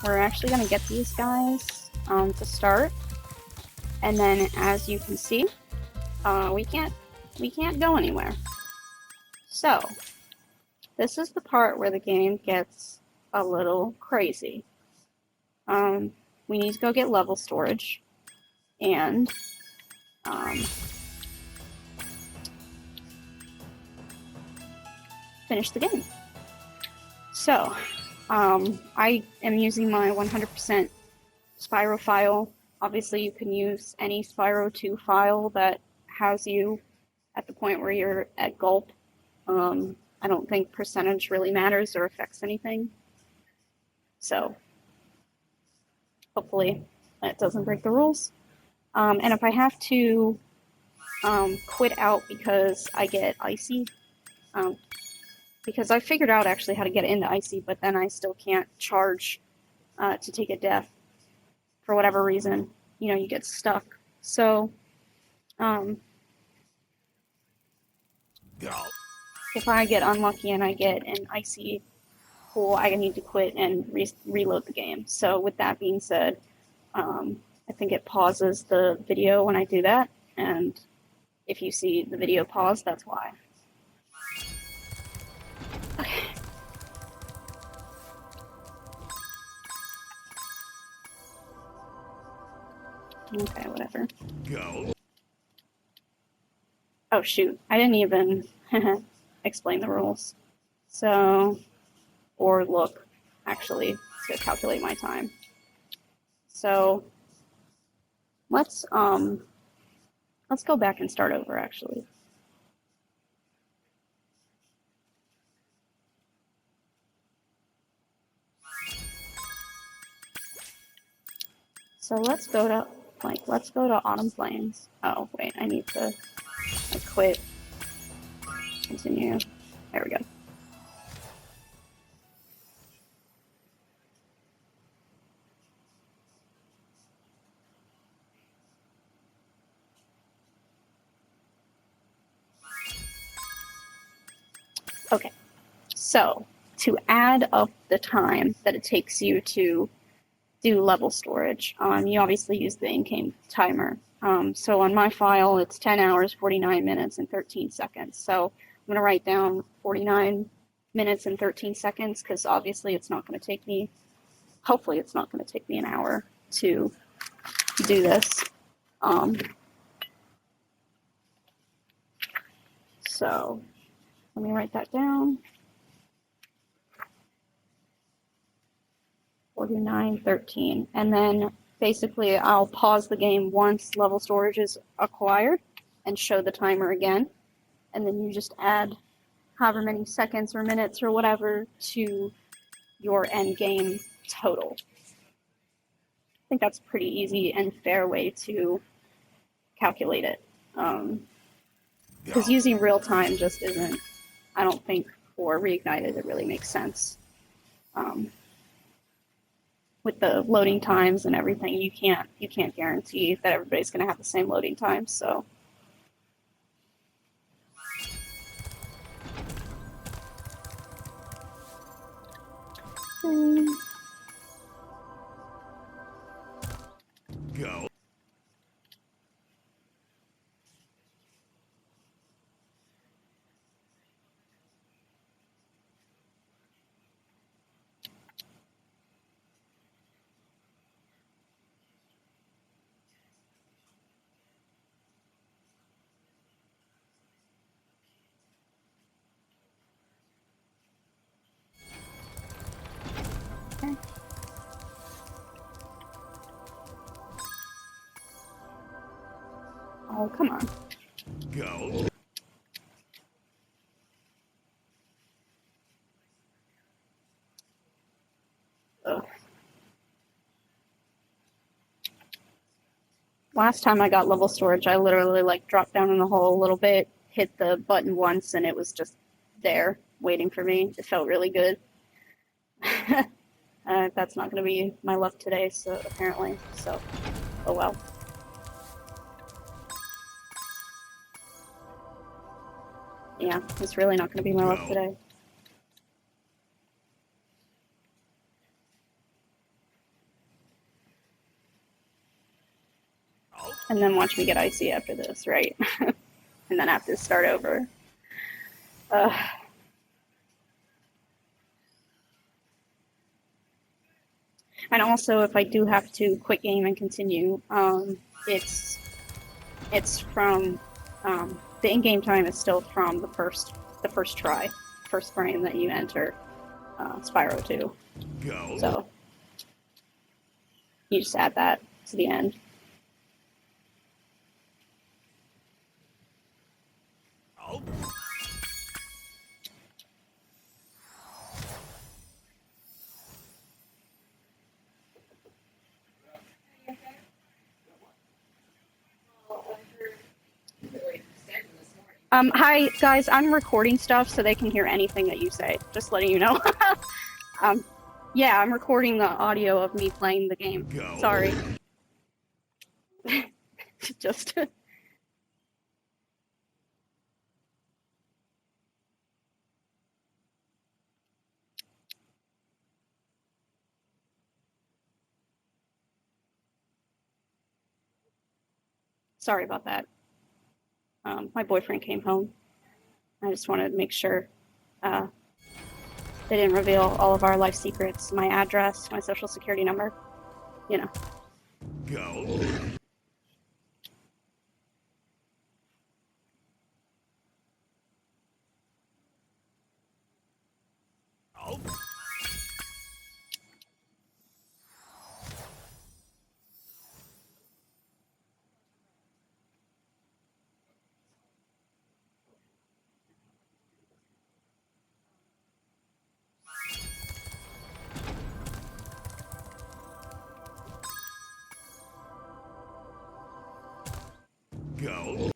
We're actually going to get these guys to start, and then as you can see, we can't go anywhere. So this is the part where the game gets a little crazy. We need to go get level storage and finish the game. So I am using my 100% Spyro file. Obviously, you can use any Spyro 2 file that has you at the point where you're at gulp. I don't think percentage really matters or affects anything. So hopefully that doesn't break the rules. And if I have to quit out because I get icy, because I figured out actually how to get into icy, but then I still can't charge to take a death for whatever reason. You know, you get stuck. So if I get unlucky and I get an icy pool, I need to quit and reload the game. So with that being said, I think it pauses the video when I do that, and if you see the video pause, that's why. Okay. Okay, whatever. Go. Oh shoot, I didn't even explain the rules. So, or look, actually, to calculate my time. So, let's go back and start over actually. So let's go to Autumn Plains. Oh wait, I need to quit. Continue. There we go. Okay, so to add up the time that it takes you to do level storage, you obviously use the in-game timer. So on my file, it's 10 hours, 49 minutes, and 13 seconds. So I'm going to write down 49 minutes and 13 seconds because obviously it's not going to take me, hopefully it's not going to take me an hour to do this. So let me write that down. 4913. And then basically I'll pause the game once level storage is acquired and show the timer again. And then you just add however many seconds or minutes or whatever to your end game total. I think that's a pretty easy and fair way to calculate it. Because using real time just isn't, I don't think for Reignited it really makes sense. With the loading times and everything, you can't guarantee that everybody's going to have the same loading times. So. Go. Okay. Oh, come on. Go. Ugh. Last time I got level storage, I literally like dropped down in the hole a little bit, hit the button once, and it was just there waiting for me. It felt really good. That's not going to be my luck today, so apparently. So, oh well. Yeah, it's really not going to be my luck today. And then watch me get icy after this, right? And then have to start over. And also, if I do have to quit game and continue, it's from the in-game time is still from the first try, first frame that you enter Spyro 2. Go. So you just add that to the end. Oh. Hi guys, I'm recording stuff so they can hear anything that you say. Just letting you know. Yeah, I'm recording the audio of me playing the game. Go. Sorry. Just. Sorry about that. My boyfriend came home. I just wanted to make sure they didn't reveal all of our life secrets, my address, my social security number, you know. Go. Oh. Go.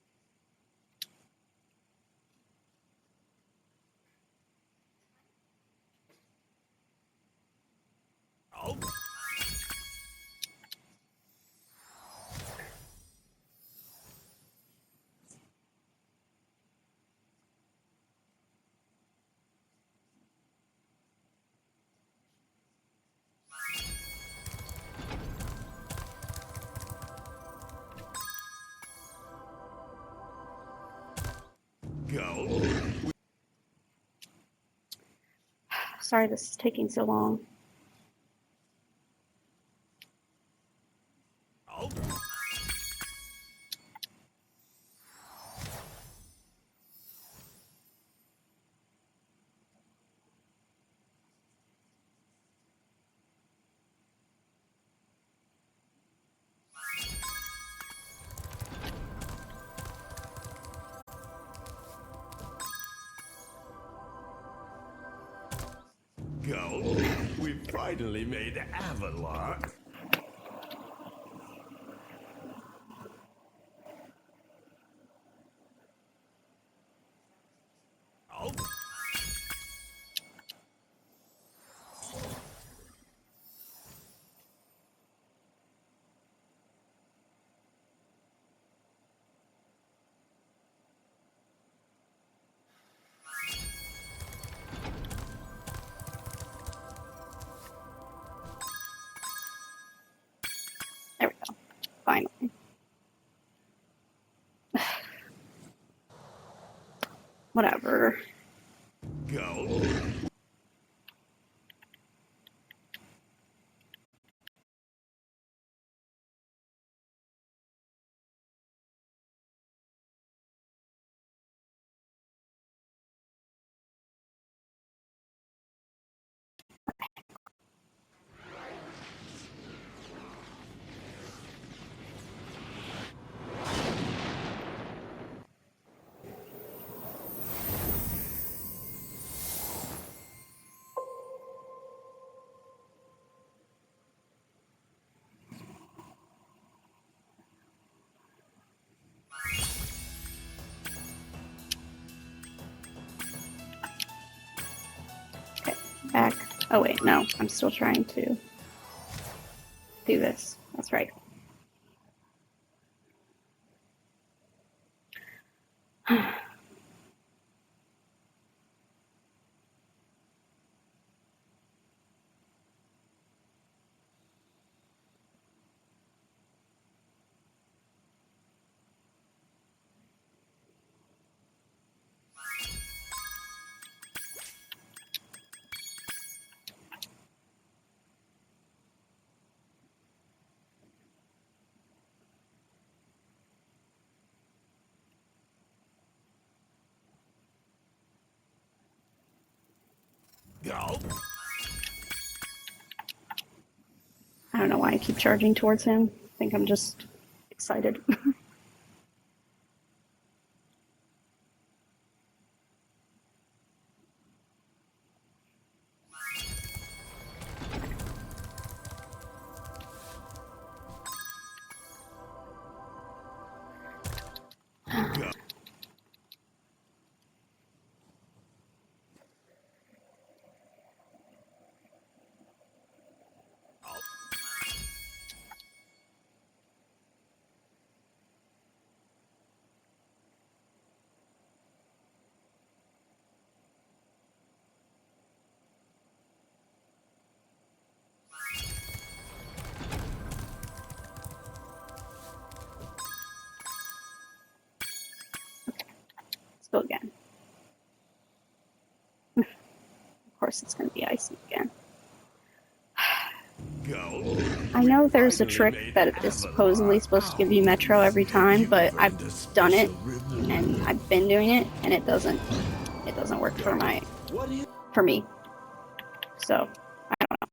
Oh. Go. Sorry this is taking so long. Oh. Go. We finally made Avalar. Oh. There we go. Finally. Whatever. Go. Okay, back. Oh wait, no, I'm still trying to do this. That's right. Go. I don't know why I keep charging towards him. I think I'm just excited. Go. Let's go again. Of course, it's going to be icy again. Go. I know there's a trick that is supposedly supposed to give you Metro every time, but I've done it and I've been doing it, and it doesn't work for me. So I don't know.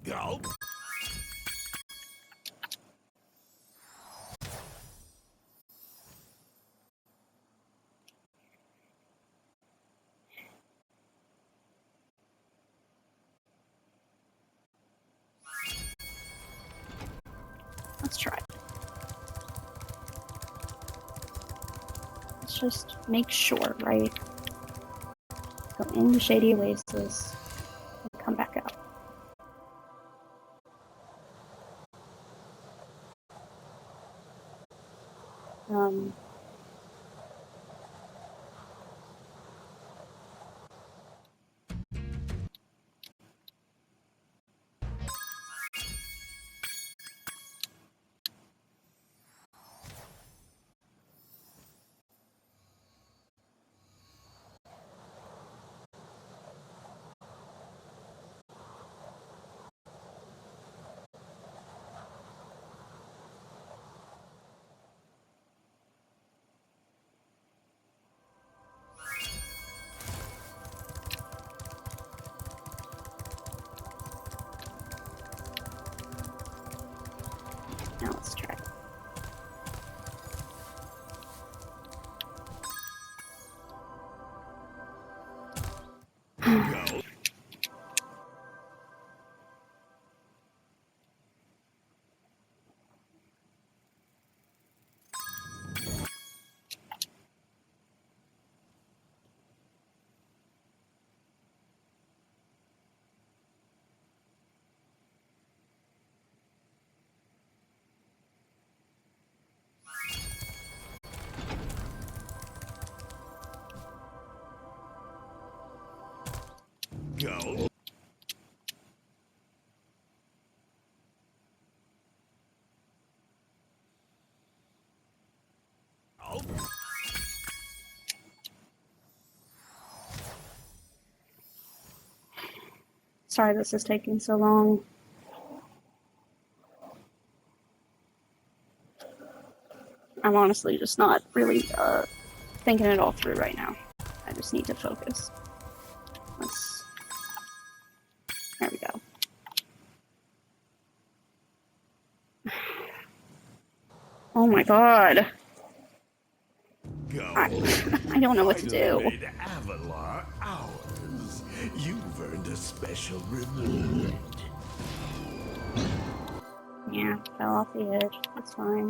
Go. Let's try it. Let's just make sure, right? Go into Shady Oasis and come back out. Now let's try it. Go. Go. Oh. Sorry this is taking so long. I'm honestly just not really thinking it all through right now. I just need to focus. There we go. Oh my god. Go. I don't know what to do. Made Avalar ours. You've earned a special reward. Yeah, fell off the edge. That's fine.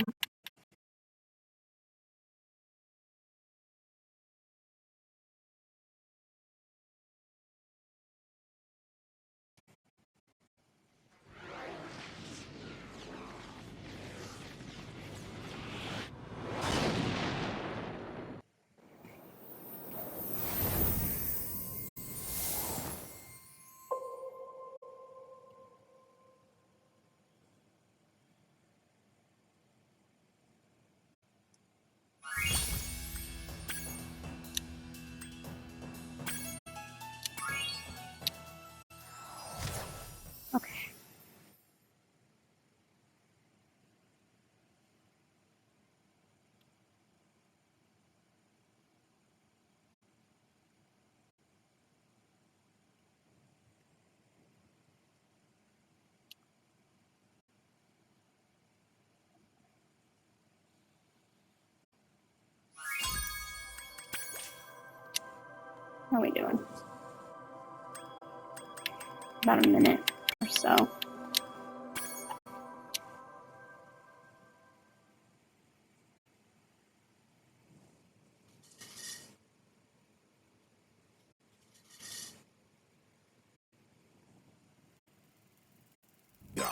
Okay. How are we doing? About a minute or so. Go.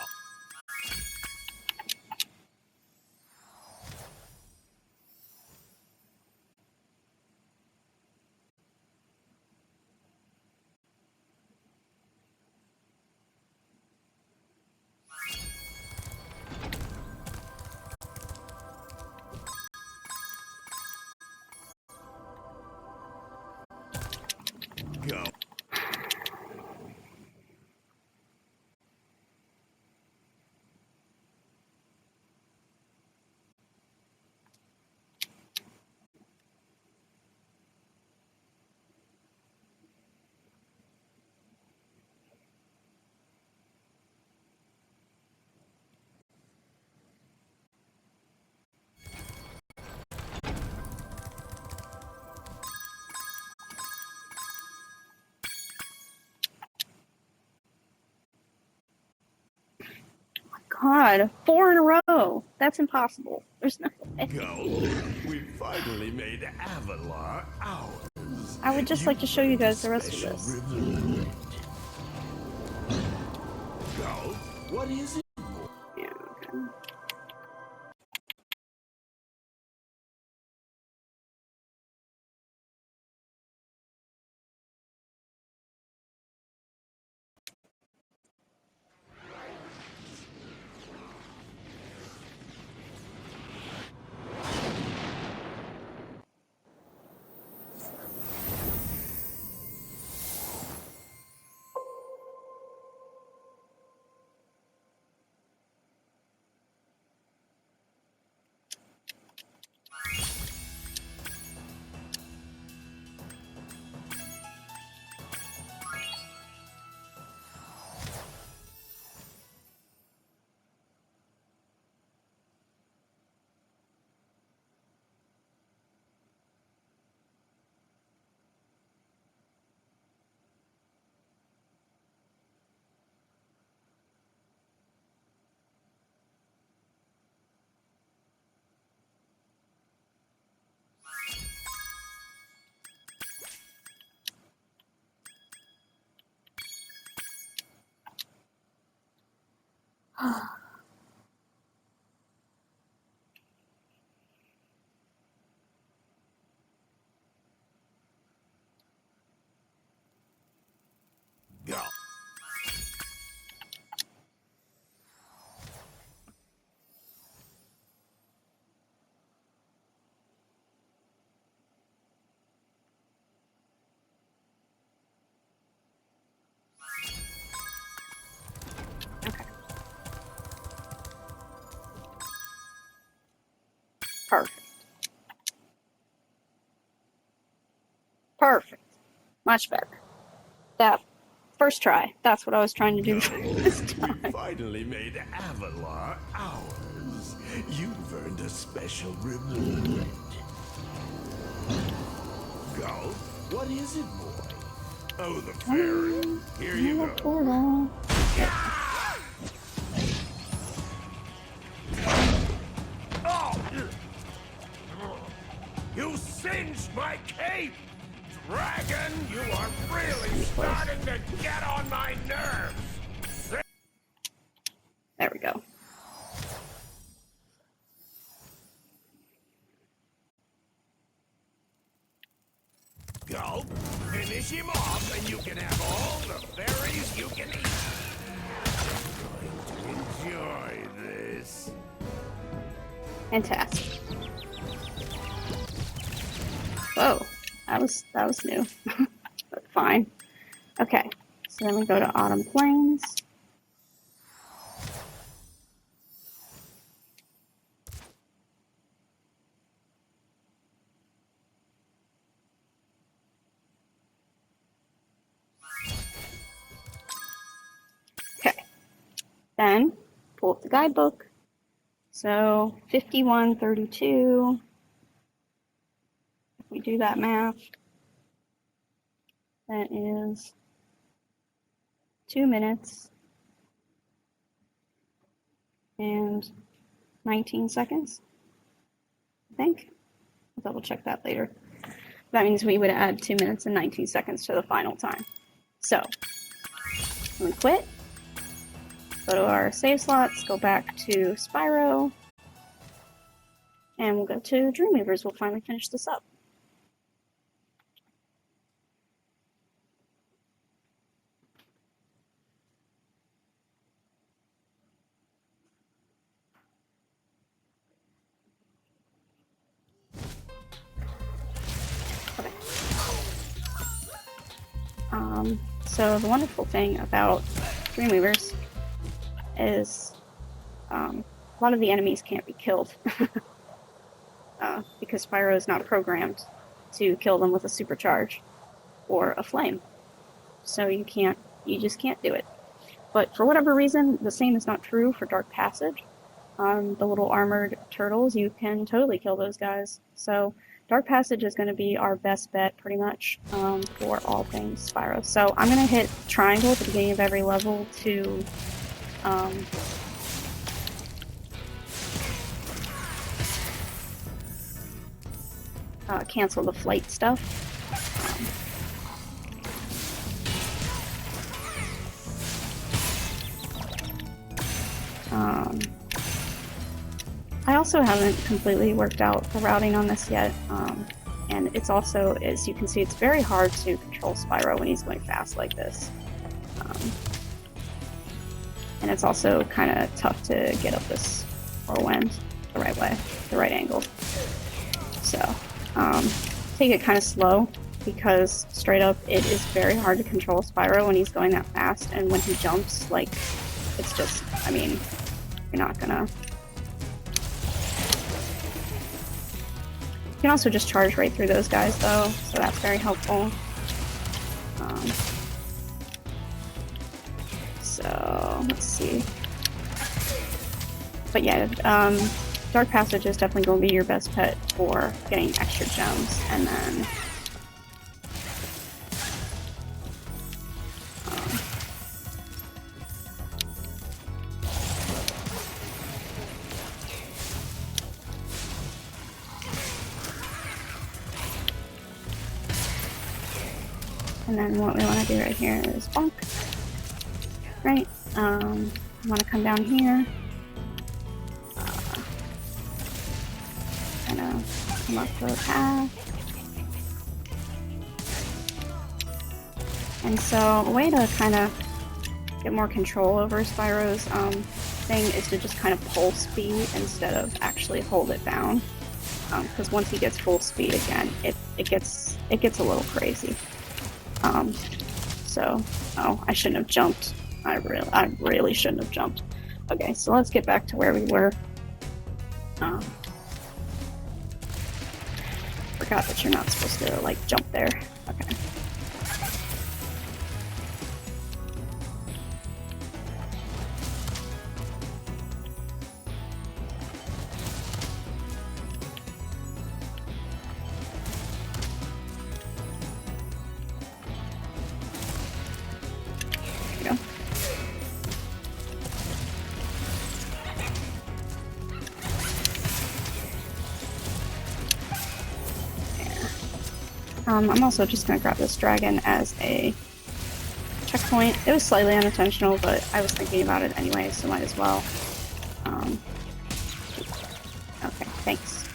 God, 4 in a row. That's impossible. There's no way. Go. We finally made Avalar ours. I would just like to show you guys the rest of Special this. reward. Go. What is it? Yeah, okay. Go. Okay. Perfect. Perfect. Much better. That first try. That's what I was trying to do this time. We finally made Avalar ours. You've earned a special reward. Go. What is it, boy? Oh, the fairy. Here you go. Portal. Oh! You singed my cape! Dragon, you are really starting to get on my nerves! There we go. Go, finish him off and you can have all the berries you can eat. I'm going to enjoy this. Fantastic. Whoa, that was new. But fine. Okay, so then we go to Autumn Plains. Okay, then pull up the guidebook. So 51:32. If we do that math, that is 2 minutes and 19 seconds, I think. I'll double check that later. That means we would add 2 minutes and 19 seconds to the final time. So I'm gonna quit, go to our save slots, go back to Spyro, and we'll go to Dreamweavers. We'll finally finish this up. Okay. So the wonderful thing about Dreamweavers is a lot of the enemies can't be killed because Spyro is not programmed to kill them with a supercharge or a flame. So you just can't do it. But for whatever reason, the same is not true for Dark Passage. The little armored turtles, you can totally kill those guys. So Dark Passage is going to be our best bet, pretty much, for all things Spyro. So I'm going to hit triangle at the beginning of every level to cancel the flight stuff. I also haven't completely worked out the routing on this yet, and it's also, as you can see, it's very hard to control Spyro when he's going fast like this. And it's also kind of tough to get up this whirlwind the right way, the right angle. So, take it kind of slow, because straight up, it is very hard to control Spyro when he's going that fast, and when he jumps, like, it's just, I mean, you're not gonna... You can also just charge right through those guys, though, so that's very helpful. So, let's see. But yeah, Dark Passage is definitely going to be your best bet for getting extra gems, and then... And then what we want to do right here is bonk. Right. We want to come down here. Kind of come up the path. And so a way to kind of get more control over Spyro's thing is to just kind of pull speed instead of actually hold it down. Because once he gets full speed again, it gets a little crazy. Oh, I shouldn't have jumped. I really shouldn't have jumped. Okay, so let's get back to where we were. Forgot that you're not supposed to, like, jump there. Okay. I'm also just going to grab this dragon as a checkpoint. It was slightly unintentional, but I was thinking about it anyway, so might as well. Okay, thanks.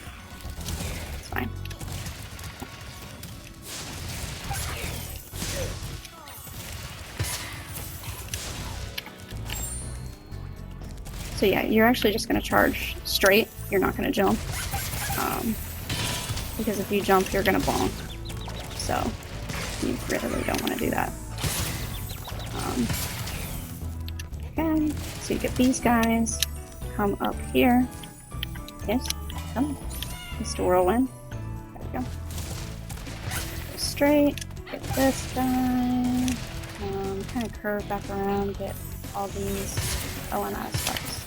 It's fine. So yeah, you're actually just going to charge straight. You're not going to jump. Because if you jump, you're going to bonk. So, you really don't want to do that. Okay, so you get these guys, come up here. Yes, come. Mr. Whirlwind. There we go. Go straight, get this guy. Kind of curve back around, get all these. Oh, I'm out of sparks.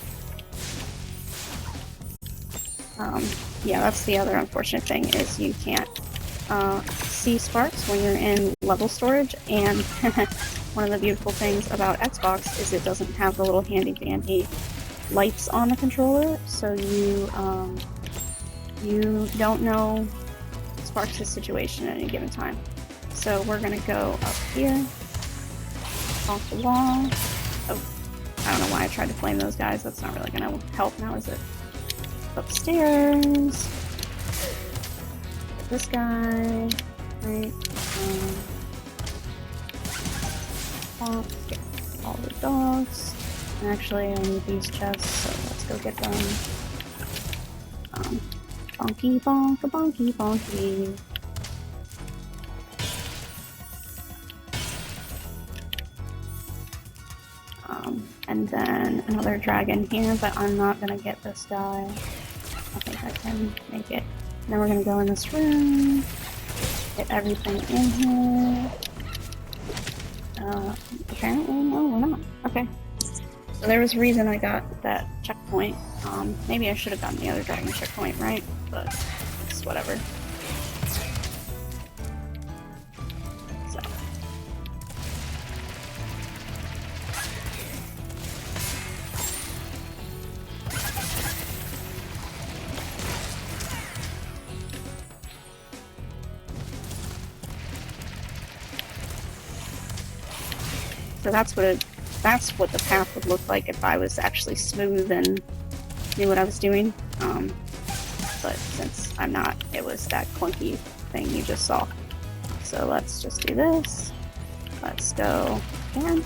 Yeah, that's the other unfortunate thing, is you can't see sparks when you're in level storage, and one of the beautiful things about Xbox is it doesn't have the little handy-dandy lights on the controller, so you don't know Sparks' situation at any given time. So we're gonna go up here, off the wall. Oh, I don't know why I tried to flame those guys, that's not really gonna help now, is it? Upstairs. Get this guy. Right. Get all the dogs. Actually, I need these chests, so let's go get them. Bonky bonk, bonky bonky. And then another dragon here, but I'm not gonna get this guy. I think I can make it. Then we're gonna go in this room, get everything in here. Apparently, no, we're not. Okay. So there was a reason I got that checkpoint. Maybe I should have gotten the other dragon checkpoint, right? But it's whatever. So. So that's what the path would look like if I was actually smooth and knew what I was doing. But since I'm not, it was that clunky thing you just saw. So let's just do this. Let's go again.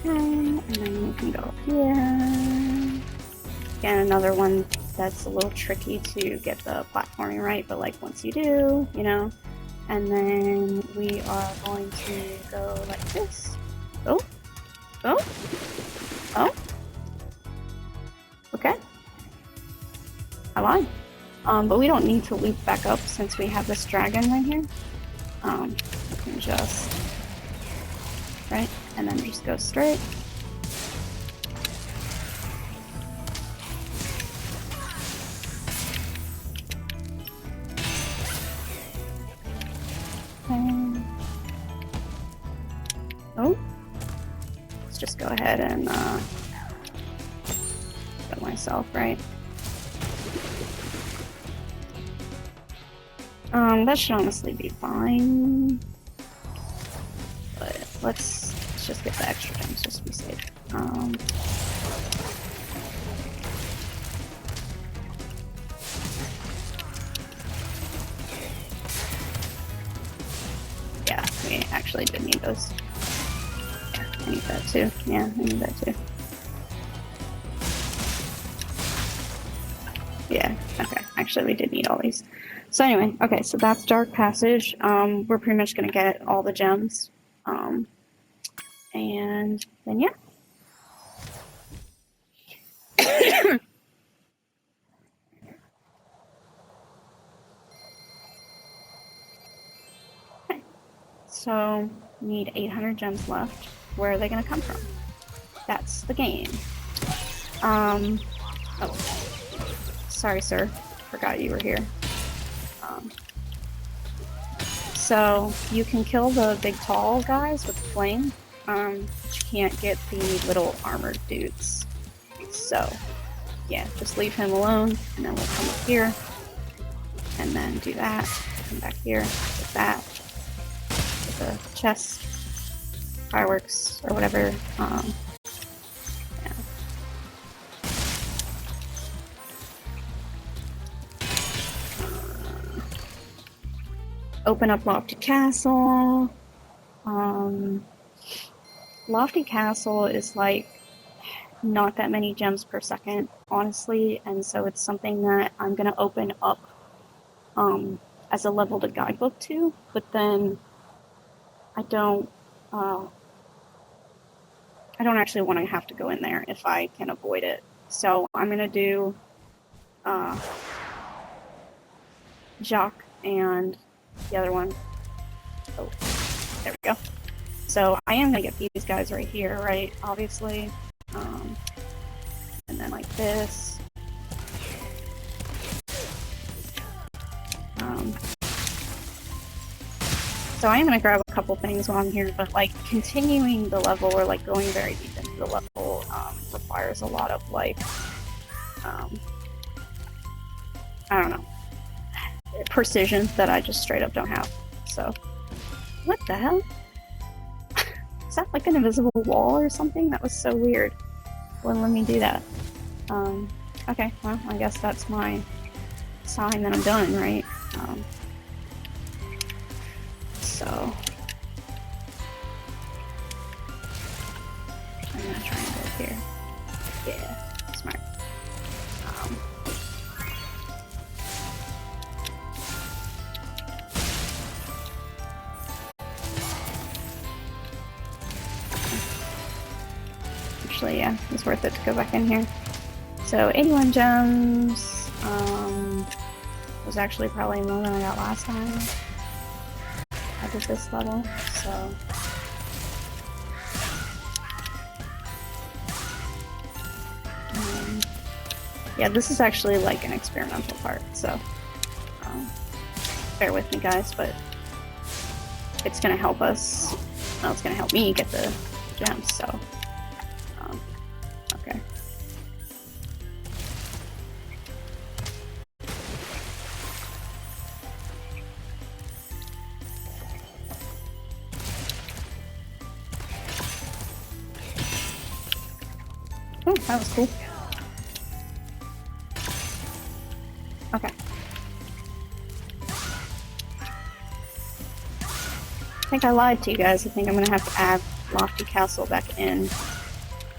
And then we can go up here. Again, another one that's a little tricky to get the platforming right, but like once you do, you know. And then we are going to go like this. Oh, oh, oh. Okay. I lied. But we don't need to loop back up since we have this dragon right here. We can just, right, and then just go straight. Oh, let's just go ahead and get myself right. That should honestly be fine. But let's just get the extra gems just to be safe. Yeah, we actually did need those. Yeah, I need that too. Yeah, I need that too. Yeah, okay. Actually, we did need all these. So anyway, okay, so that's Dark Passage. We're pretty much gonna get all the gems. And then yeah. Okay. So we need 800 gems left. Where are they gonna come from? That's the game. Oh. Sorry, sir. Forgot you were here. So you can kill the big tall guys with the flame, but you can't get the little armored dudes. So yeah, just leave him alone, and then we'll come up here, and then do that, come back here, with that, with the chest, fireworks, or whatever. Yeah. Open up Lofty Castle. Lofty Castle is like not that many gems per second, honestly, and so it's something that I'm gonna open up as a level to guidebook to, but then I don't actually want to have to go in there if I can avoid it. So I'm gonna do Jacques and the other one. Oh, there we go. So I am gonna get these guys right here, right? Obviously. And then like this. So I am gonna grab a couple things while I'm here, but like continuing the level or like going very deep into the level requires a lot of like I don't know, precision that I just straight up don't have. So what the hell? Is that like an invisible wall or something? That was so weird. Wouldn't let me do that. Okay, well, I guess that's my sign that I'm done, right? So I'm gonna try and go here. Yeah, smart. Actually, yeah, it's worth it to go back in here. So 81 gems. Was actually probably more than I got last time I did this level. So yeah, this is actually like an experimental part. So bear with me, guys, but it's gonna help us. Well, it's gonna help me get the gems, so. Okay. Oh, that was cool. Okay. I think I lied to you guys. I think I'm gonna have to add Lofty Castle back in.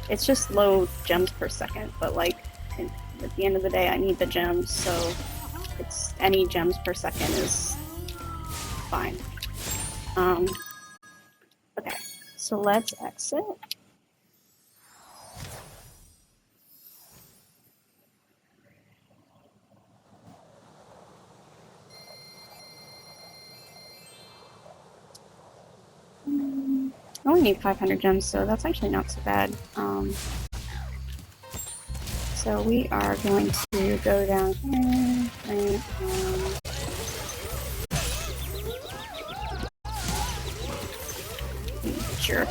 It's just low gems per second, but like, at the end of the day, I need the gems, so it's any gems per second is fine. Okay, so let's exit. I only need 500 gems, so that's actually not so bad. So we are going to go down here and sure.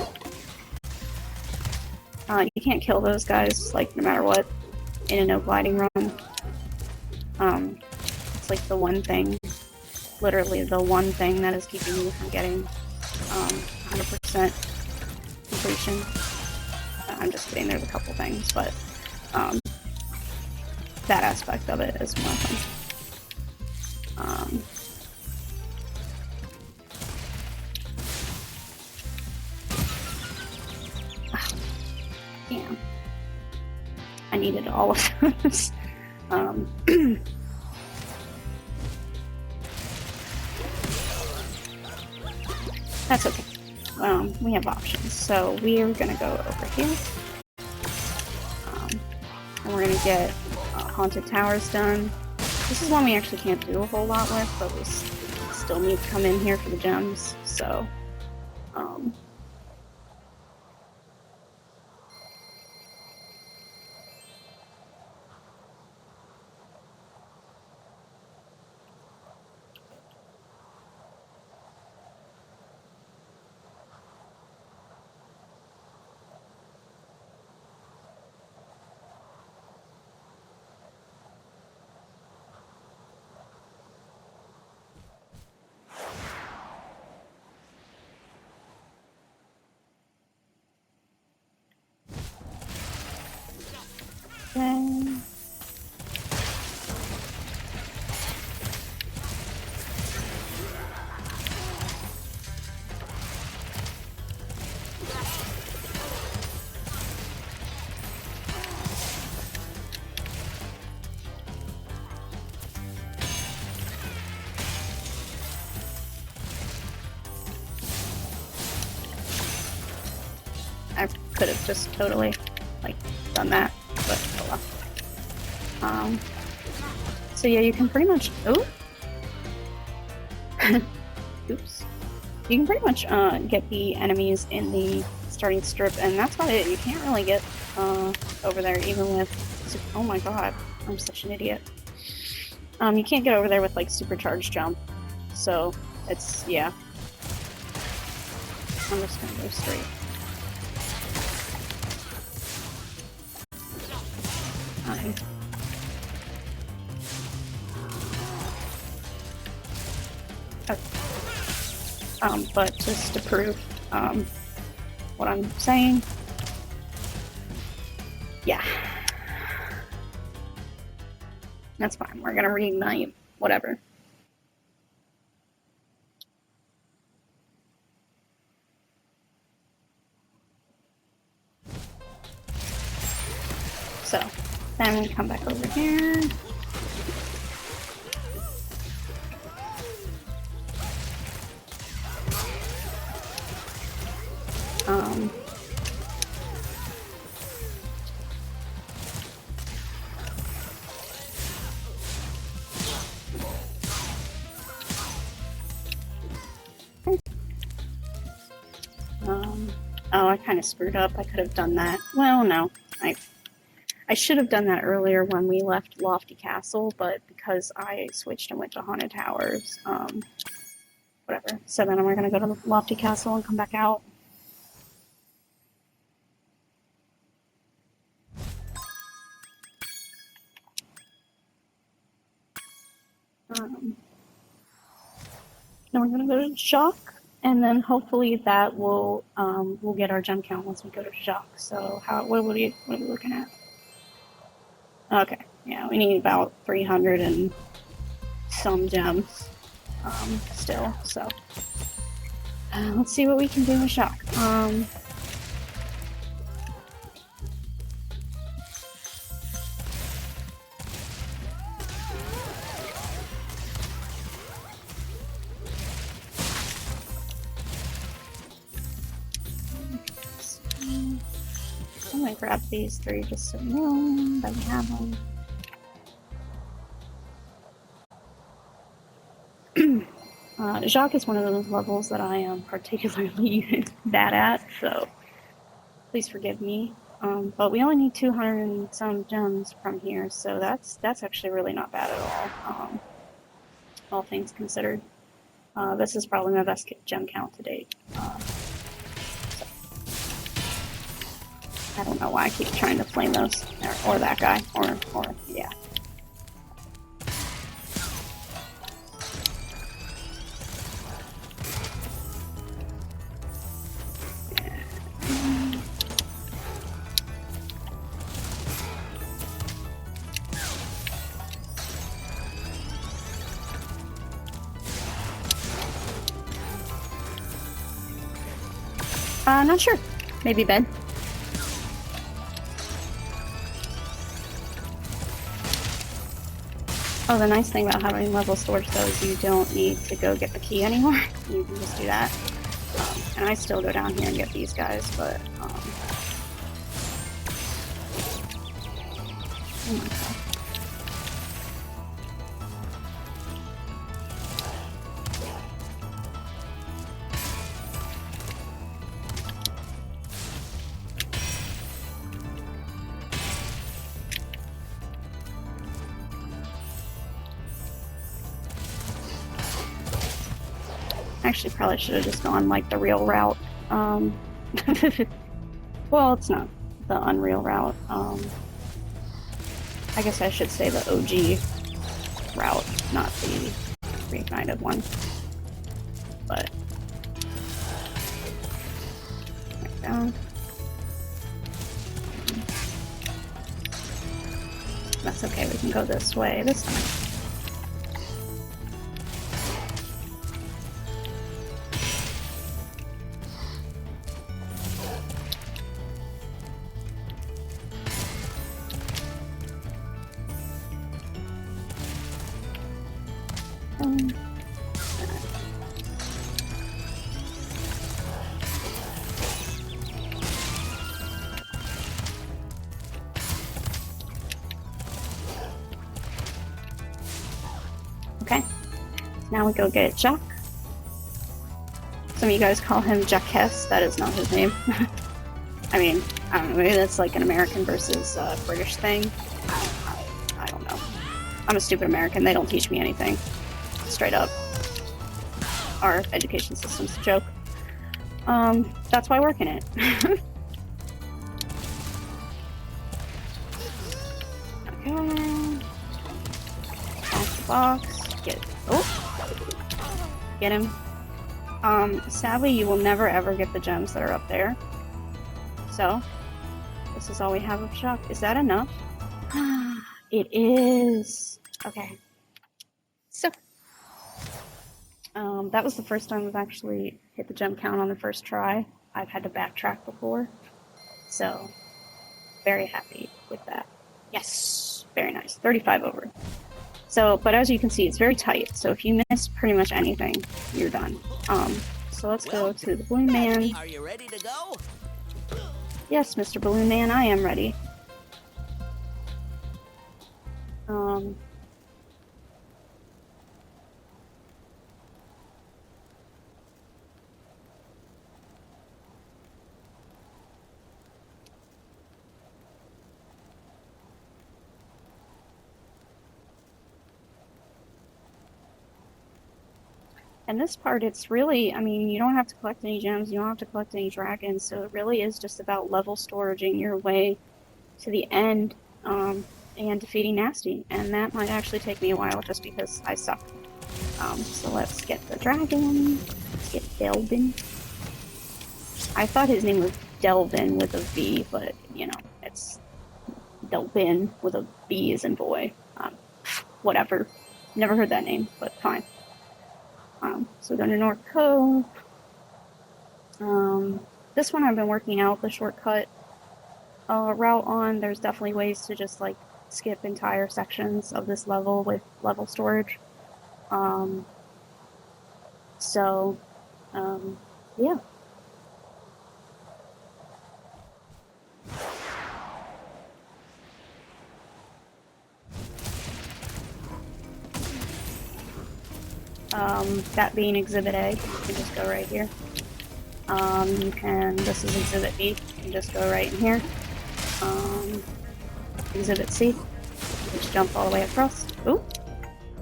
You can't kill those guys, like, no matter what, in a no gliding run. It's like the one thing, literally the one thing that is keeping you from getting 100% completion. I'm just kidding, there's a couple things, but that aspect of it is more fun. Damn. I needed all of those. That's okay. We have options. So we're gonna go over here. And we're gonna get Haunted Towers done. This is one we actually can't do a whole lot with, but we still need to come in here for the gems, so... Then... I could have just totally, like, done that, but oh well. So yeah, you can pretty much... Oh! Oops. You can pretty much get the enemies in the starting strip, and that's about it. You can't really get over there even with... Oh my god, I'm such an idiot. You can't get over there with, like, supercharged jump. So, it's... yeah. I'm just gonna go straight. Okay. But just to prove what I'm saying, yeah, that's fine. We're gonna reignite whatever. So then we come back over here. Oh, I kind of screwed up. I could have done that. Well, no. I should have done that earlier when we left Lofty Castle, but because I switched and went to Haunted Towers, whatever. So then we're gonna go to Lofty Castle and come back out. Then we're gonna go to Shock, and then hopefully that will we'll get our gem count once we go to Shock. So what are we looking at? Okay, yeah, we need about 300 and some gems still. So let's see what we can do with Shock. I'm gonna grab these three just so you know that we have them. Jacques is one of those levels that I am particularly bad at, so please forgive me. But we only need 200 and some gems from here, so that's actually really not bad at all things considered. This is probably my best gem count to date. So. I don't know why I keep trying to flame those, or that guy, or yeah. Not sure. Maybe bed. Oh, the nice thing about having level storage though is you don't need to go get the key anymore. You can just do that. And I still go down here and get these guys, but oh my god. Actually, probably should have just gone like the real route. Well, it's not the Unreal route. I guess I should say the OG route, not the Reignited one. But like that. That's okay. We can go this way this time. Okay, now we go get Jack. Some of you guys call him Jacques. That is not his name. I mean, I don't know, maybe that's like an American versus British thing. I don't know. I'm a stupid American. They don't teach me anything. Straight up. Our education system's a joke. That's why I work in it. Okay. Off the box. Get him. Sadly, you will never ever get the gems that are up there. So, this is all we have of Shock. Is that enough? It is. Okay. So, that was the first time I've actually hit the gem count on the first try. I've had to backtrack before. So, very happy with that. Yes, very nice. 35 over. So, but as you can see, it's very tight. So if you miss pretty much anything, you're done. So let's go to the Balloon Man. Are you ready to go? Yes, Mr. Balloon Man, I am ready. And this part, it's really, I mean, you don't have to collect any gems, you don't have to collect any dragons, so it really is just about level storaging your way to the end, and defeating Nasty. And that might actually take me a while just because I suck. So let's get the dragon. Let's get Delvin. I thought his name was Delvin with a V, but, you know, it's Delvin with a B as in boy. Whatever. Never heard that name, but fine. So we're going to North Cove. This one I've been working out the shortcut route on. There's definitely ways to just like skip entire sections of this level with level storage. So, yeah. That being Exhibit A, you can just go right here. This is Exhibit B, you can just go right in here. Exhibit C, you just jump all the way across. Ooh.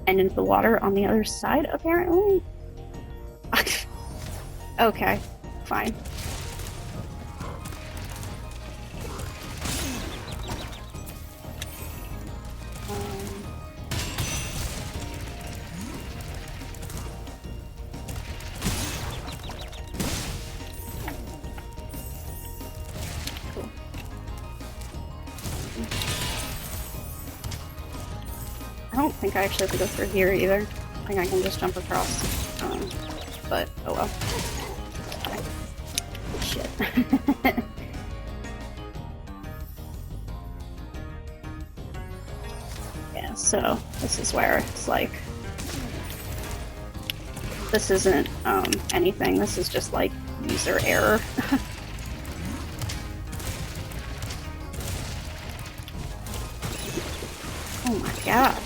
And into the water on the other side, apparently? Okay, fine. Cool. I don't think I actually have to go through here either. I think I can just jump across. But, oh well. Shit. Yeah, so this is where it's like, this isn't anything, this is just like user error. Oh my god.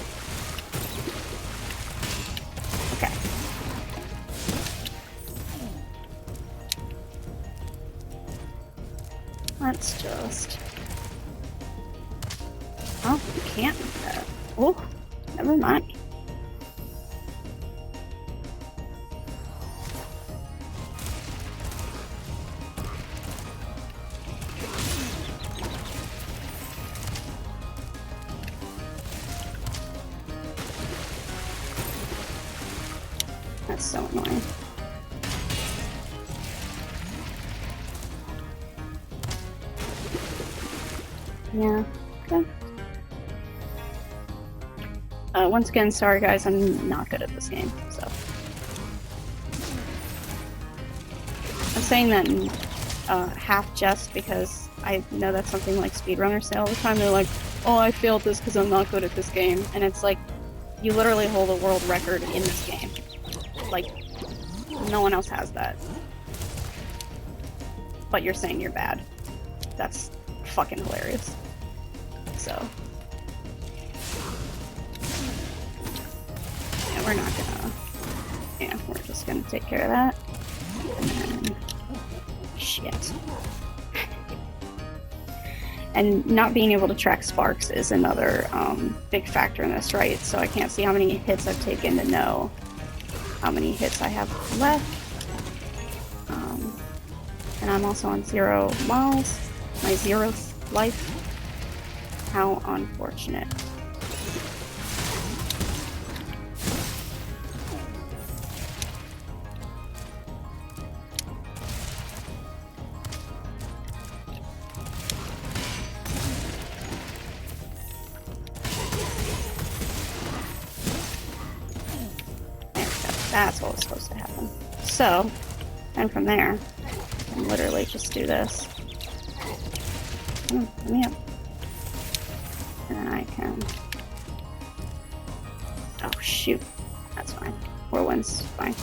Okay. Let's just... Oh, you can't do that. Oh, never mind. That's so annoying. Yeah, okay. Once again, sorry guys, I'm not good at this game, so. I'm saying that in half jest because I know that's something like speedrunners say all the time. They're like, oh, I failed this because I'm not good at this game. And it's like, you literally hold a world record in this game. Like, no one else has that. But you're saying you're bad. That's fucking hilarious. So. Yeah, we're not gonna... Yeah, we're just gonna take care of that. And then... Shit. And not being able to track sparks is another big factor in this, right? So I can't see how many hits I've taken to know how many hits I have left. And I'm also on 0 miles, my 0th life. How unfortunate. That's what was supposed to happen. So, and from there, I can literally just do this. Let me up. And then I can... Oh, shoot. That's fine. Whirlwind's fine.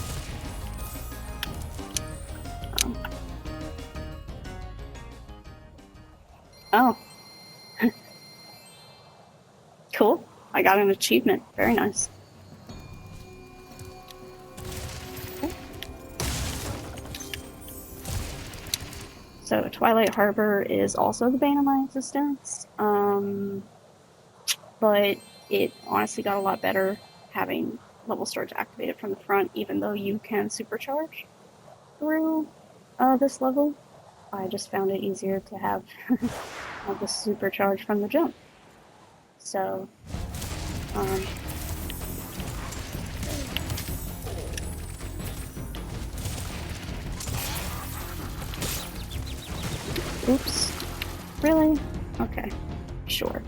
Oh. Cool. I got an achievement. Very nice. So Twilight Harbor is also the bane of my existence, but it honestly got a lot better having level storage activated from the front, even though you can supercharge through this level. I just found it easier to have, have the supercharge from the jump. So, oops. Really? Okay. Sure.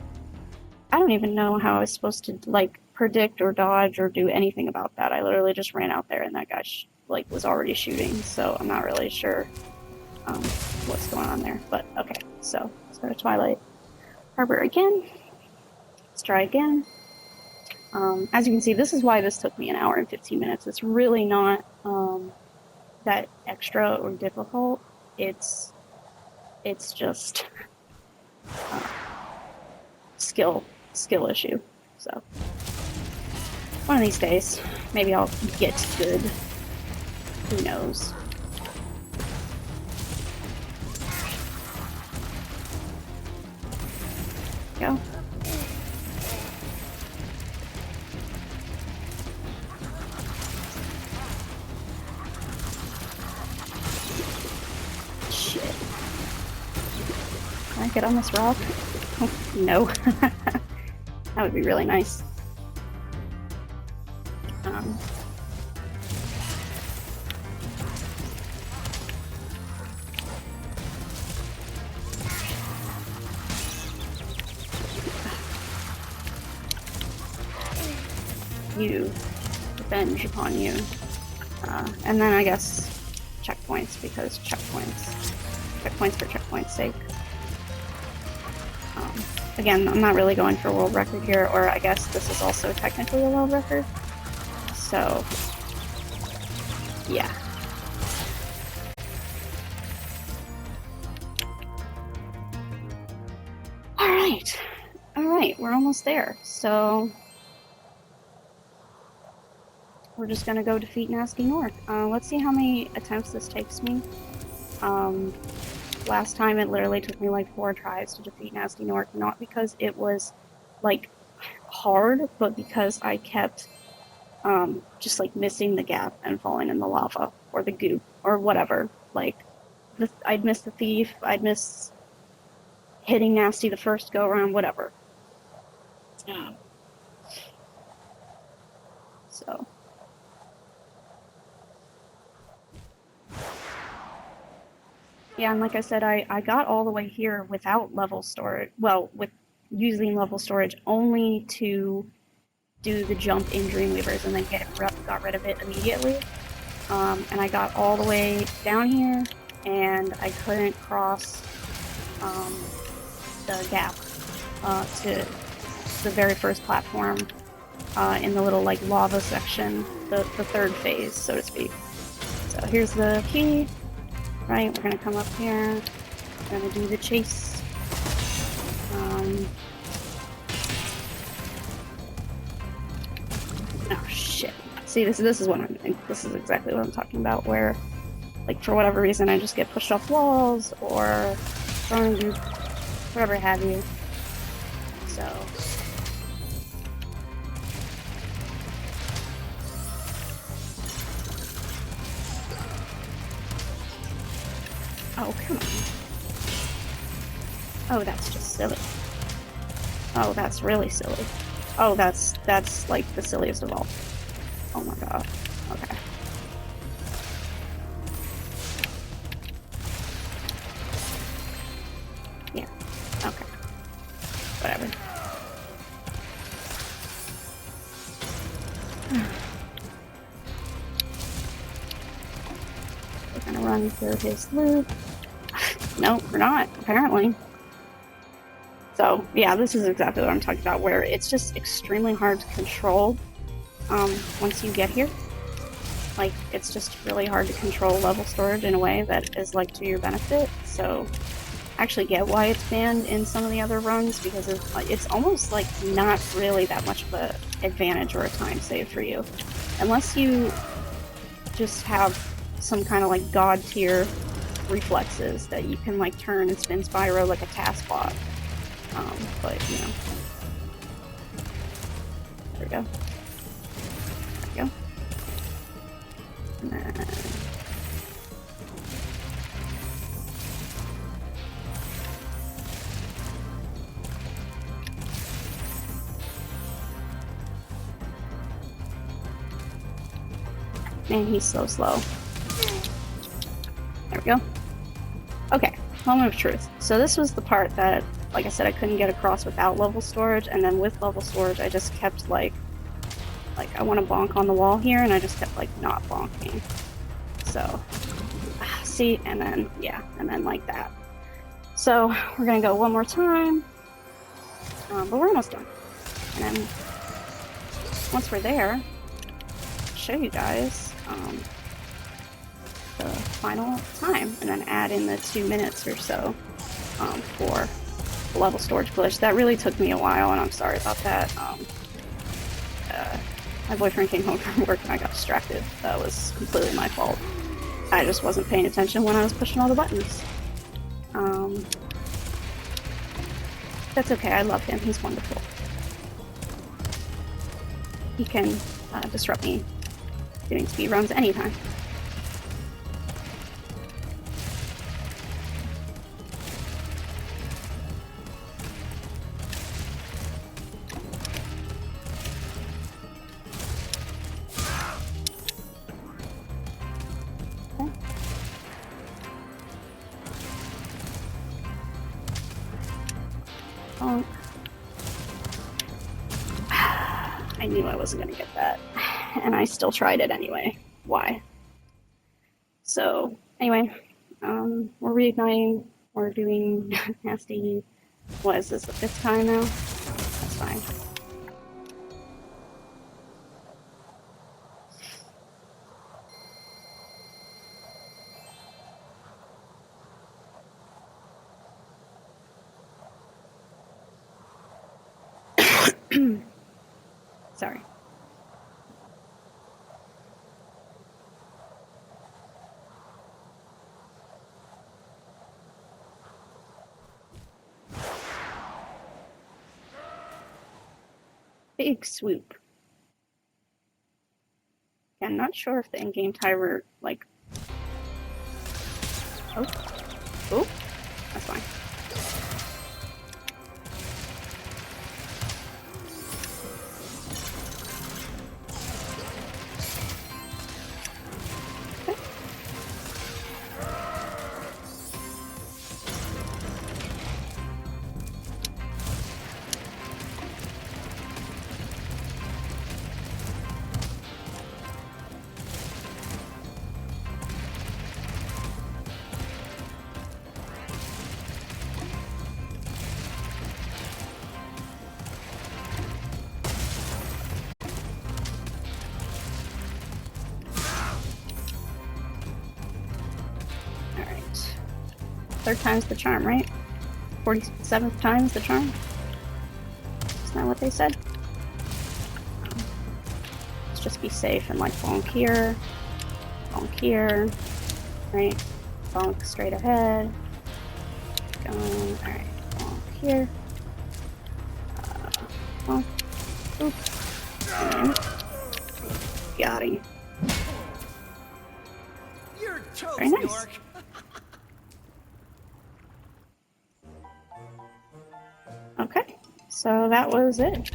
I don't even know how I was supposed to, like, predict or dodge or do anything about that. I literally just ran out there and that guy, like, was already shooting, so I'm not really sure what's going on there. But, okay, so let's go to Twilight Harbor again. Let's try again. As you can see, this is why this took me an hour and 15 minutes. It's really not that extra or difficult. It's just skill issue. So one of these days, maybe I'll get good. Who knows? Go. Shit. Can I get on this rock? Oh, no. That would be really nice. You. Revenge upon you. And then I guess checkpoints, because checkpoints. Checkpoints for checkpoint's sake. Again, I'm not really going for a world record here, or I guess this is also technically a world record. So, yeah. Alright, we're almost there. So, we're just gonna go defeat Nasty North. Let's see how many attempts this takes me. Last time it literally took me like 4 tries to defeat Nasty North, not because it was like hard, but because I kept just like missing the gap and falling in the lava or the goop or whatever. Like I'd miss the thief, I'd miss hitting Nasty the first go around, whatever. So yeah, and like I said, I got all the way here without level storage. Well, with using level storage only to do the jump in Dreamweavers and then got rid of it immediately. And I got all the way down here, and I couldn't cross the gap to the very first platform in the little like lava section, the third phase, so to speak. So here's the key. Right, we're gonna come up here, we're gonna do the chase. Oh shit. See, this is what this is exactly what I'm talking about, where, like, for whatever reason, I just get pushed off walls, or thrown into whatever have you. So. Oh, come on. Oh, that's just silly. Oh, that's really silly. Oh, that's like the silliest of all. Oh my god. Okay. Yeah. Okay. Whatever. We're gonna run through his loop. No, we're not, apparently. So, yeah, this is exactly what I'm talking about, where it's just extremely hard to control once you get here. Like, it's just really hard to control level storage in a way that is, like, to your benefit. So, I actually get why it's banned in some of the other runs, because it's almost, like, not really that much of an advantage or a time save for you. Unless you just have some kind of, like, god tier reflexes that you can like turn and spin Spyro like a task bot. But you know. There we go. There we And then... Man, he's so slow. There we go. Okay, moment of truth. So this was the part that, like I said, I couldn't get across without level storage, and then with level storage, I just kept like I want to bonk on the wall here, and I just kept like not bonking. So, see, and then yeah, and then like that. So we're gonna go one more time, but we're almost done. And then once we're there, I'll show you guys the final time, and then add in the 2 minutes or so for the level storage glitch. That really took me a while, and I'm sorry about that. My boyfriend came home from work and I got distracted. That was completely my fault. I just wasn't paying attention when I was pushing all the buttons. That's okay, I love him, he's wonderful. He can disrupt me doing speedruns anytime. Oh. I knew I wasn't gonna get that, and I still tried it anyway. Why? So, anyway, we're reigniting, we're doing nasty, what is this, the 5th time now? That's fine. Sorry. Big swoop. Yeah, I'm not sure if the in-game timer, like... Oh. Oh. That's fine. Alright. 3rd time's the charm, right? 47th time's the charm? Isn't that what they said? Let's just be safe and like bonk here, right? Bonk straight ahead. Going, alright, bonk here. Bonk. Oop. And got him. You're toast, Very nice. York. Okay, so that was it.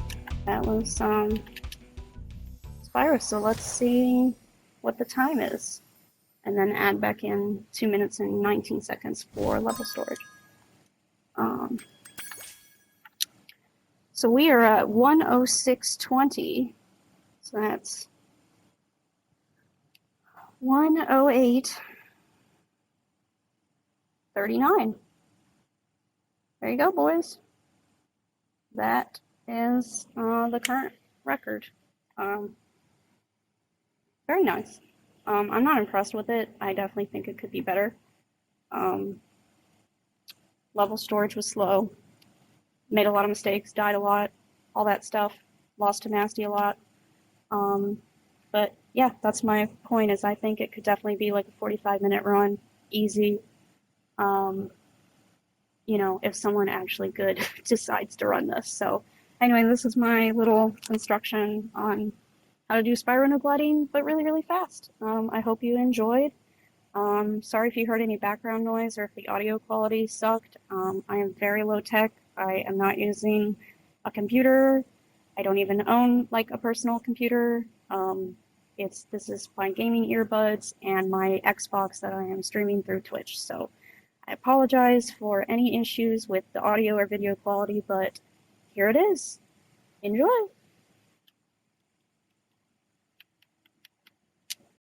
That was Spyro. So let's see what the time is, and then add back in 2 minutes and 19 seconds for level storage. So we are at 1:06:20. So that's 1:08:39. There you go, boys. That is the current record. Very nice. I'm not impressed with it. I definitely think it could be better. Level storage was slow. Made a lot of mistakes, died a lot, all that stuff. Lost to Nasty a lot. But yeah, that's my point, is I think it could definitely be like a 45-minute run, easy. You know, if someone actually good decides to run this. So anyway, this is my little instruction on how to do Spyro no blooding, but really, really fast. I hope you enjoyed. Sorry if you heard any background noise or if the audio quality sucked. I am very low tech. I am not using a computer. I don't even own like a personal computer. This is my gaming earbuds and my Xbox that I am streaming through Twitch. So I apologize for any issues with the audio or video quality, but here it is. Enjoy!